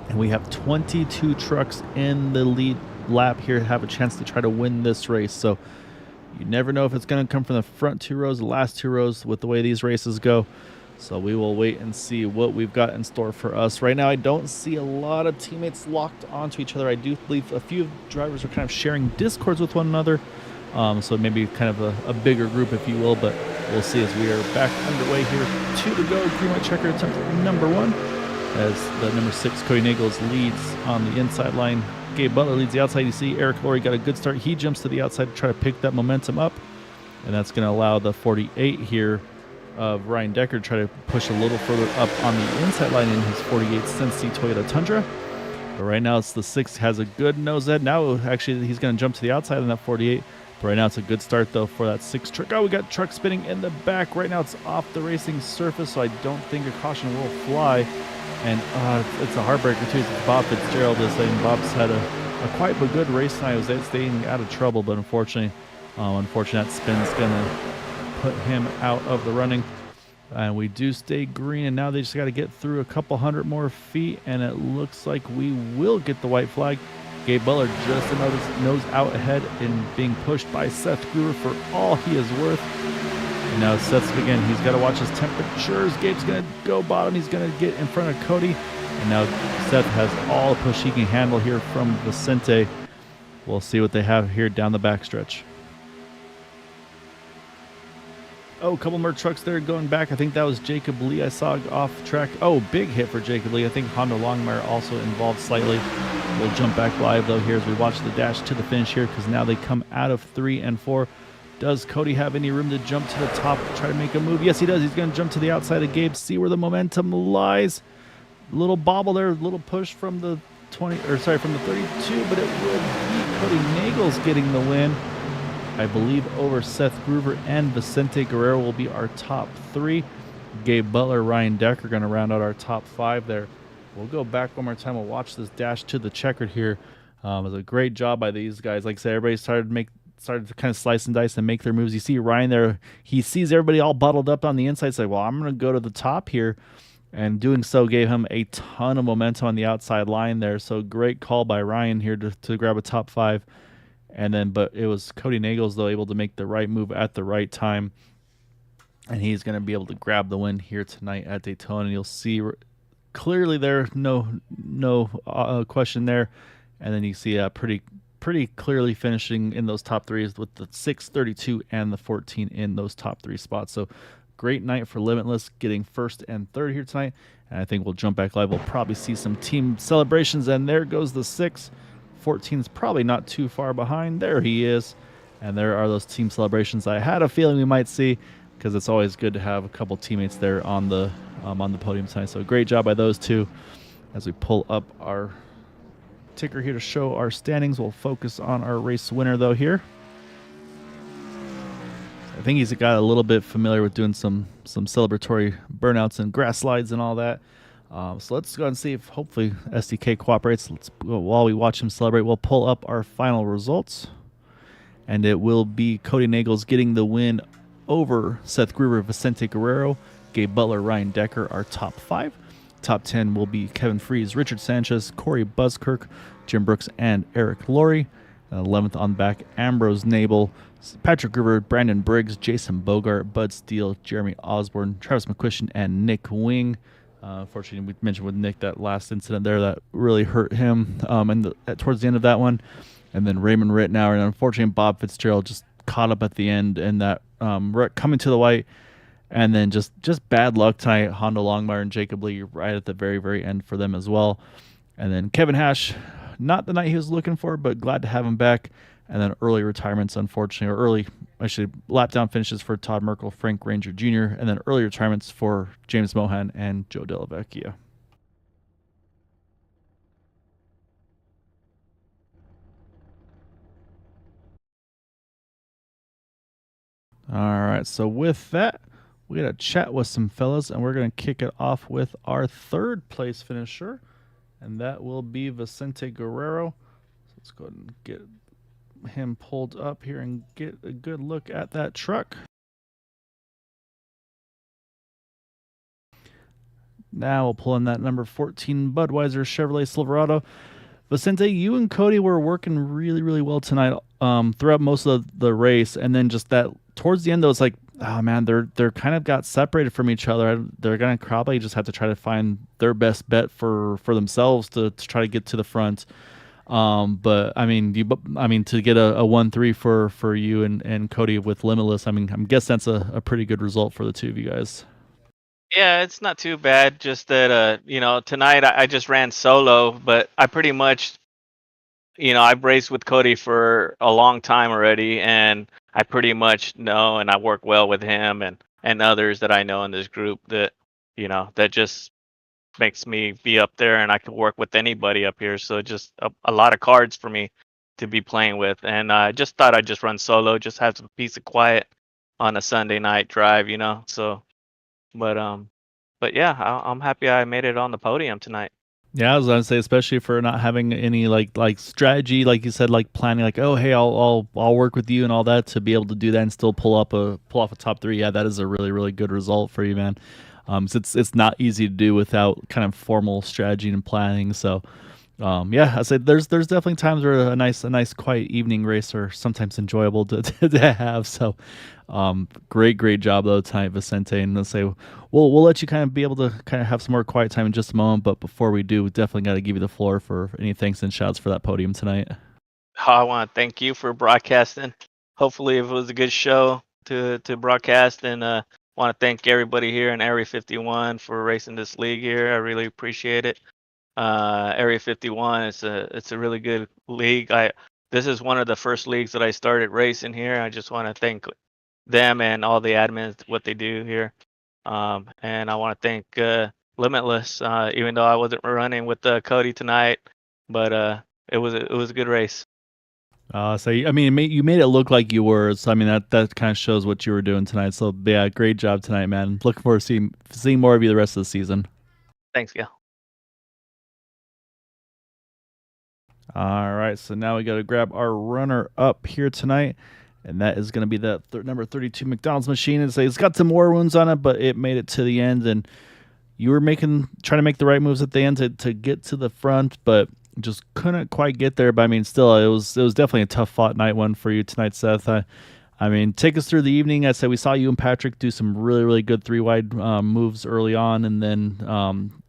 S1: And we have 22 trucks in the lead lap here to have a chance to try to win this race. So you never know if it's going to come from the front 2 rows, the last 2 rows with the way these races go. So we will wait and see what we've got in store for us. Right now, I don't see a lot of teammates locked onto each other. I do believe a few drivers are kind of sharing discords with one another. So maybe kind of a bigger group, if you will, but we'll see as we are back underway here. 2 to go, green white checker attempt number 1, as the number 6 Cody Nagels leads on the inside line. Gabe Butler leads the outside. You see Eric Laurie got a good start. He jumps to the outside to try to pick that momentum up, and that's going to allow the 48 here of Ryan Decker to try to push a little further up on the inside line in his 48 Sensi Toyota Tundra. But right now it's the 6 has a good nose head. Now actually he's going to jump to the outside in that 48. But right now it's a good start though for that 6 truck. Oh, we got truck spinning in the back. Right now it's off the racing surface, so I don't think a caution will fly. And it's a heartbreaker too. It's Bob Fitzgerald is saying Bob's had a quite but good race tonight. He was staying out of trouble, but unfortunately that spin's going to put him out of the running. And we do stay green, and now they just got to get through a couple hundred more feet, and it looks like we will get the white flag. Gabe Butler just another nose out ahead in being pushed by Seth Gruber for all he is worth. And now Seth's again, he's got to watch his temperatures. Gabe's going to go bottom. He's going to get in front of Cody. And now Seth has all the push he can handle here from Vicente. We'll see what they have here down the backstretch. Oh, a couple more trucks there going back. I think that was Jacob Lee I saw off track. Oh, big hit for Jacob Lee. I think Honda Longmire also involved slightly. We'll jump back live, though, here as we watch the dash to the finish here, because now they come out of 3 and 4. Does Cody have any room to jump to the top, try to make a move? Yes, he does. He's going to jump to the outside of Gabe, see where the momentum lies. Little bobble there, little push from the from the 32, but it will be Cody Nagels getting the win. I believe over Seth Gruber and Vicente Guerrero will be our top 3. Gabe Butler, Ryan Decker going to round out our top 5 there. We'll go back one more time. We'll watch this dash to the checkered here. It was a great job by these guys. Like I said, everybody started to kind of slice and dice and make their moves. You see Ryan there. He sees everybody all bottled up on the inside. He's like, well, I'm going to go to the top here. And doing so gave him a ton of momentum on the outside line there. So great call by Ryan here to grab a top 5. And then, but it was Cody Nagels, though, able to make the right move at the right time. And he's going to be able to grab the win here tonight at Daytona. And you'll see clearly there, no question there. And then you see pretty clearly finishing in those top 3s with the 6, 32, and the 14 in those top 3 spots. So great night for Limitless, getting 1st and 3rd here tonight. And I think we'll jump back live. We'll probably see some team celebrations. And there goes the 6. 14 is probably not too far behind. There he is. And there are those team celebrations I had a feeling we might see, because it's always good to have a couple teammates there on the podium tonight. So great job by those 2. As we pull up our ticker here to show our standings, we'll focus on our race winner, though, here. I think he's got a little bit familiar with doing some celebratory burnouts and grass slides and all that. So let's go and see if hopefully SDK cooperates. While we watch him celebrate, we'll pull up our final results. And it will be Cody Nagels getting the win over Seth Gruber, Vicente Guerrero, Gabe Butler, Ryan Decker, our top 5. Top 10 will be Kevin Freeze, Richard Sanchez, Corey Buzzkirk, Jim Brooks, and Eric Laurie. 11th on back, Ambrose Nabel, Patrick Gruber, Brandon Briggs, Jason Bogart, Bud Steele, Jeremy Osborne, Travis McQuistion, and Nick Wing. Unfortunately, we mentioned with Nick that last incident there that really hurt him towards the end of that one. And then Raymond Rittenauer, and unfortunately Bob Fitzgerald just caught up at the end in that coming to the white. And then just bad luck tonight. Honda Longmire and Jacob Lee right at the very, very end for them as well. And then Kevin Hash, not the night he was looking for, but glad to have him back. And then early retirements, unfortunately, lap down finishes for Todd Merkel, Frank Ranger Jr., and then early retirements for James Mohan and Joe Delavecchia. All right, so with that, we got to chat with some fellas, and we're going to kick it off with our 3rd place finisher, and that will be Vicente Guerrero. So let's go ahead and get him pulled up here and get a good look at that truck. Now we'll pull in that number 14 Budweiser Chevrolet Silverado. Vicente, you and Cody were working really, really well tonight throughout most of the race, and then just that towards the end, though, it's like, oh man, they're kind of got separated from each other. They're gonna probably just have to try to find their best bet for themselves to try to get to the front. But I mean, to get a 1-3 for you and Cody with Limitless, I mean, I guess that's a pretty good result for the two of you guys.
S3: Yeah, it's not too bad. Just that, tonight I just ran solo, but I pretty much, I've raced with Cody for a long time already, and I pretty much know and I work well with him and others that I know in this group that, that just makes me be up there and I can work with anybody up here. So just a lot of cards for me to be playing with. And I just thought I'd just run solo, just have some peace of quiet on a Sunday night drive, So, but yeah, I'm happy I made it on the podium tonight.
S1: Yeah, I was gonna say, especially for not having any like strategy, like you said, like planning, like, oh hey, I'll work with you and all that to be able to do that and still pull off a top three. Yeah, that is a really really good result for you, man. So it's not easy to do without kind of formal strategy and planning. So yeah, I said there's definitely times where a nice quiet evening race are sometimes enjoyable to have. So great job though tonight, Vicente. And let's say we'll let you kind of be able to kind of have some more quiet time in just a moment. But before we do, we definitely got to give you the floor for any thanks and shouts for that podium tonight.
S3: I want to thank you for broadcasting. Hopefully, it was a good show to broadcast, and want to thank everybody here in Area 51 for racing this league here. I really appreciate it. Area 51, it's a really good league. This is one of the first leagues that I started racing here. I just want to thank them and all the admins what they do here. And I want to thank Limitless, even though I wasn't running with Cody tonight, but it was a good race.
S1: So I mean, you made it look like you were. So I mean, that kind of shows what you were doing tonight. So yeah, great job tonight, man. Looking forward to seeing more of you the rest of the season.
S3: Thanks, Gil.
S1: All right, so now we got to grab our runner up here tonight, and that is going to be that number 32 McDonald's machine. It's got some more wounds on it, but it made it to the end, and you were trying to make the right moves at the end to get to the front, but just couldn't quite get there. But I mean, still, it was definitely a tough fought night one for you tonight, Seth. I mean, take us through the evening. I said we saw you and Patrick do some really, really good three wide moves early on, and then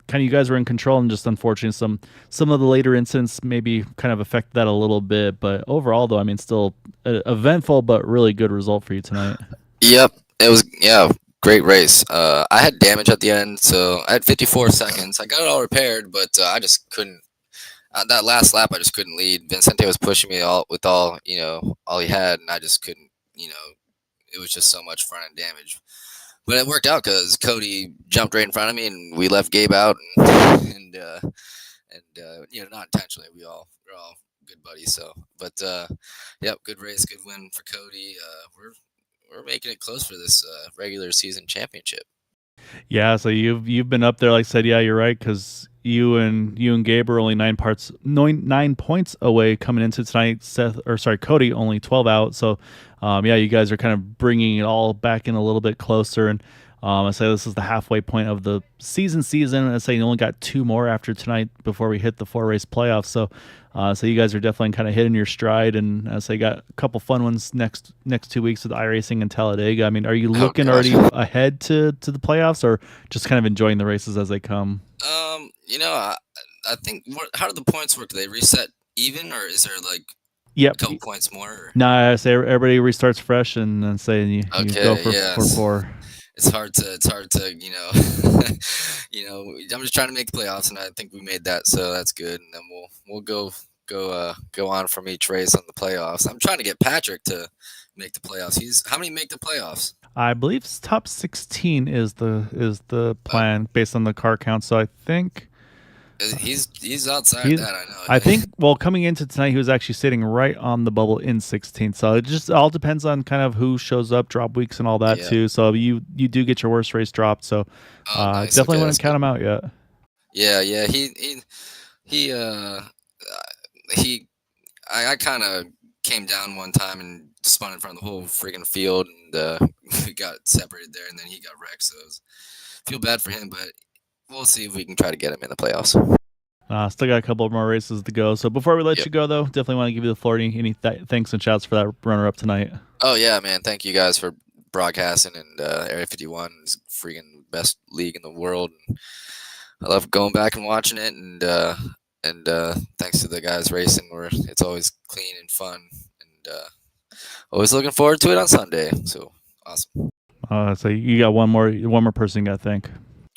S1: kind of you guys were in control, and just unfortunately some of the later incidents maybe kind of affected that a little bit. But overall, though, I mean, still eventful but really good result for you tonight.
S4: Yep, it was great race. I had damage at the end, so I had 54 seconds. I got it all repaired, but I just couldn't. That last lap, I just couldn't lead. Vincente was pushing me all he had, and I just couldn't. It was just so much front end damage. But it worked out because Cody jumped right in front of me, and we left Gabe out, and not intentionally. We're all good buddies. So, but yep, good race, good win for Cody. We're making it close for this regular season championship.
S1: Yeah, so you've been up there, like I said. Yeah, you're right, because you and Gabe are only 9 points away coming into tonight. Cody only 12 out. So, yeah, you guys are kind of bringing it all back in a little bit closer. And I say this is the halfway point of the season. I say you only got 2 more after tonight before we hit the 4 race playoffs. So, so you guys are definitely kind of hitting your stride, and I say got a couple fun ones next 2 weeks with iRacing and Talladega. I mean, are you looking already ahead to the playoffs, or just kind of enjoying the races as they come?
S4: I think how do the points work? Do they reset even, or is there like
S1: a
S4: couple points more? Or?
S1: No, I say everybody restarts fresh, and then say you go for 4.
S4: It's hard to I'm just trying to make the playoffs, and I think we made that, so that's good. And then we'll go on from each race on the playoffs. I'm trying to get Patrick to make the playoffs. How many make the playoffs?
S1: I believe top 16 is the plan based on the car count. So I think
S4: he's outside that. I know.
S1: I think coming into tonight, he was actually sitting right on the bubble in 16. So it just all depends on kind of who shows up, drop weeks, and all that too. So you do get your worst race dropped. So
S4: nice.
S1: Definitely wouldn't count him out yet.
S4: Yeah. I kind of came down one time and spun in front of the whole freaking field, and we got separated there, and then he got wrecked. So feel bad for him, but we'll see if we can try to get him in the playoffs.
S1: Still got a couple more races to go. So before we let you go, though, definitely want to give you the floor. Any thanks and shouts for that runner-up tonight?
S4: Oh, yeah, man. Thank you guys for broadcasting, and Area 51 is freaking best league in the world. And I love going back and watching it, and thanks to the guys racing, where it's always clean and fun, and always looking forward to it on Sunday. So awesome.
S1: So you got one more person you got to thank.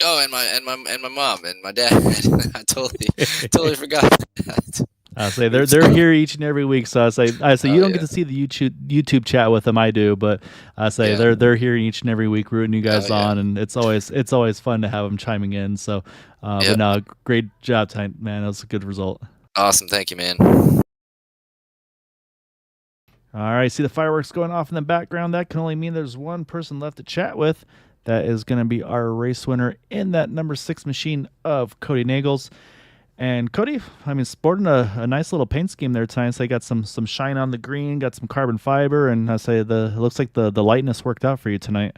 S4: Oh, and my mom and my dad. I totally forgot that.
S1: I say they're here each and every week. So I say you don't get to see the YouTube chat with them. I do, but I say they're here each and every week rooting you guys on, and it's always fun to have them chiming in. So, but no, great job tonight, man. That was a good result.
S4: Awesome, thank you, man.
S1: All right, see the fireworks going off in the background. That can only mean there's one person left to chat with. That is going to be our race winner in that number 6 machine of Cody Nagels. And Cody, I mean, sporting a nice little paint scheme there tonight. So they got some shine on the green, got some carbon fiber, and I say it looks like the lightness worked out for you tonight.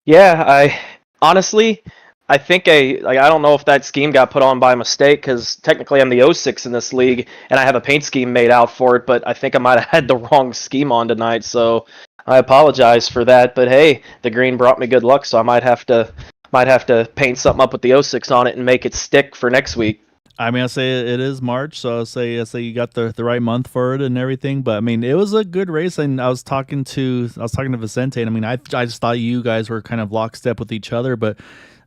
S5: Yeah, I think I don't know if that scheme got put on by mistake, because technically I'm the 06 in this league and I have a paint scheme made out for it, but I think I might have had the wrong scheme on tonight, so I apologize for that. But hey, the green brought me good luck, so I might have to paint something up with the 06 on it and make it stick for next week.
S1: I mean, I say it is March, so I say you got the right month for it and everything. But I mean, it was a good race, and I was talking to Vicente, and I mean, I just thought you guys were kind of lockstep with each other, but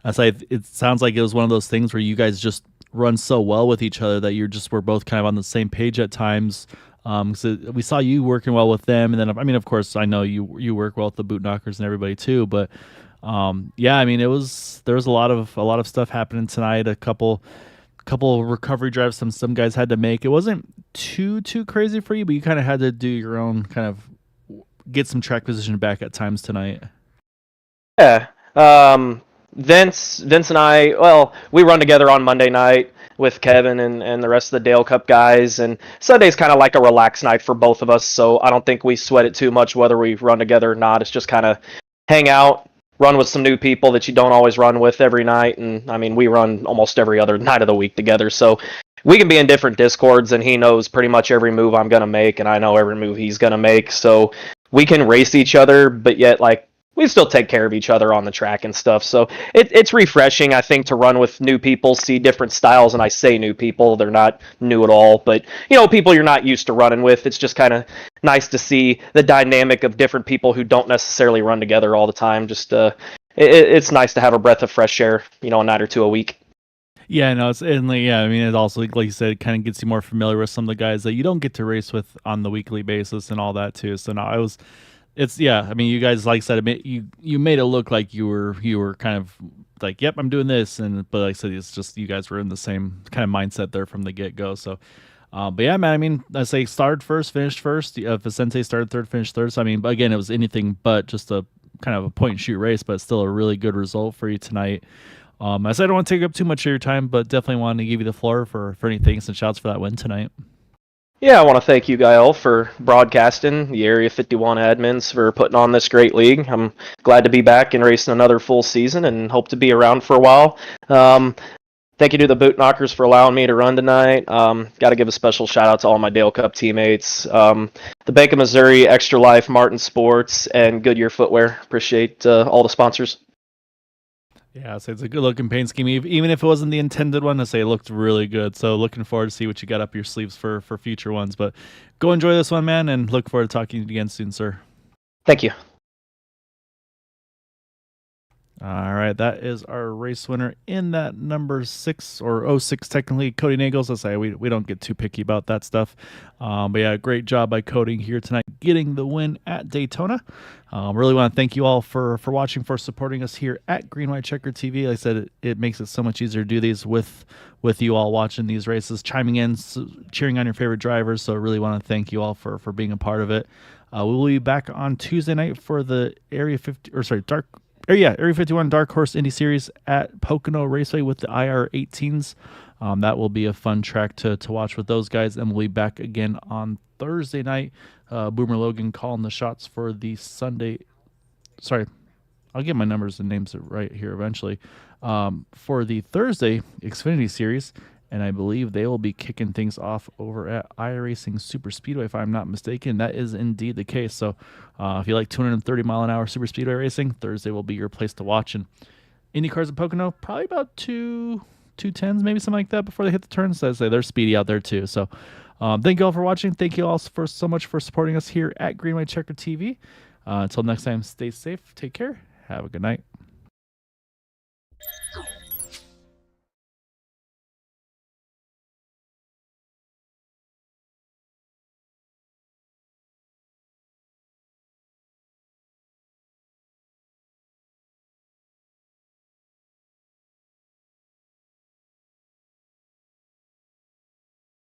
S1: I say it sounds like it was one of those things where you guys just run so well with each other that we're both kind of on the same page at times. So we saw you working well with them, and then I mean, of course, I know you work well with the boot knockers and everybody too. But yeah, I mean, there was a lot of stuff happening tonight. A couple recovery drives some guys had to make. It wasn't too crazy for you, but you kind of had to do your own kind of get some track position back at times tonight.
S5: Yeah. Vince and I, well, we run together on Monday night with Kevin and the rest of the Dale Cup guys, and Sunday's kind of like a relaxed night for both of us, so I don't think we sweat it too much whether we run together or not. It's just kind of hang out, run with some new people that you don't always run with every night, and I mean, we run almost every other night of the week together, so we can be in different discords, and he knows pretty much every move I'm going to make, and I know every move he's going to make, so we can race each other, but yet, like, we still take care of each other on the track and stuff. So it's refreshing, I think, to run with new people, see different styles. And I say new people, they're not new at all, but people you're not used to running with. It's just kind of nice to see the dynamic of different people who don't necessarily run together all the time. Just it's nice to have a breath of fresh air, a night or two a week.
S1: Yeah, no, I mean, it also, like you said, it kind of gets you more familiar with some of the guys that you don't get to race with on the weekly basis and all that too. So no, I mean, you guys, like I said, you made it look like you were kind of like, yep, I'm doing this, but like I said, it's just you guys were in the same kind of mindset there from the get go. So, but yeah, man, I mean, I say started first, finished first. Vicente started third, finished third. So I mean, again, it was anything but just a kind of a point and shoot race, but still a really good result for you tonight. I said I don't want to take up too much of your time, but definitely wanted to give you the floor for any thanks and shouts for that win tonight.
S5: Yeah, I want to thank you, Gael, for broadcasting, the Area 51 admins for putting on this great league. I'm glad to be back and racing another full season and hope to be around for a while. Thank you to the Boot Knockers for allowing me to run tonight. Got to give a special shout out to all my Dale Cup teammates. The Bank of Missouri, Extra Life, Martin Sports, and Goodyear Footwear. Appreciate all the sponsors.
S1: Yeah, so it's a good looking paint scheme. Even if it wasn't the intended one, I say it looked really good. So looking forward to see what you got up your sleeves for future ones. But go enjoy this one, man, and look forward to talking to you again soon, sir.
S5: Thank you.
S1: All right, that is our race winner in that number 6 or 06 technically, Cody Nagels. I say we don't get too picky about that stuff. But yeah, great job by Cody here tonight, getting the win at Daytona. Really want to thank you all for watching, for supporting us here at Green White Checker TV. Like I said, it makes it so much easier to do these with you all watching these races, chiming in, cheering on your favorite drivers. So I really want to thank you all for being a part of it. We will be back on Tuesday night for the Area 51 Dark Horse Indy Series at Pocono Raceway with the IR18s. That will be a fun track to watch with those guys, and we'll be back again on Thursday night. Boomer Logan calling the shots for the Sunday. Sorry, I'll get my numbers and names right here eventually. For the Thursday Xfinity Series, and I believe they will be kicking things off over at iRacing Super Speedway, if I'm not mistaken. That is indeed the case. So if you like 230 mile an hour super speedway racing, Thursday will be your place to watch. And IndyCars at Pocono, probably about 210s, maybe something like that before they hit the turns. So I say they're speedy out there too. So thank you all for watching. Thank you all so much for supporting us here at Green White Checker TV. Until next time, stay safe, take care, have a good night.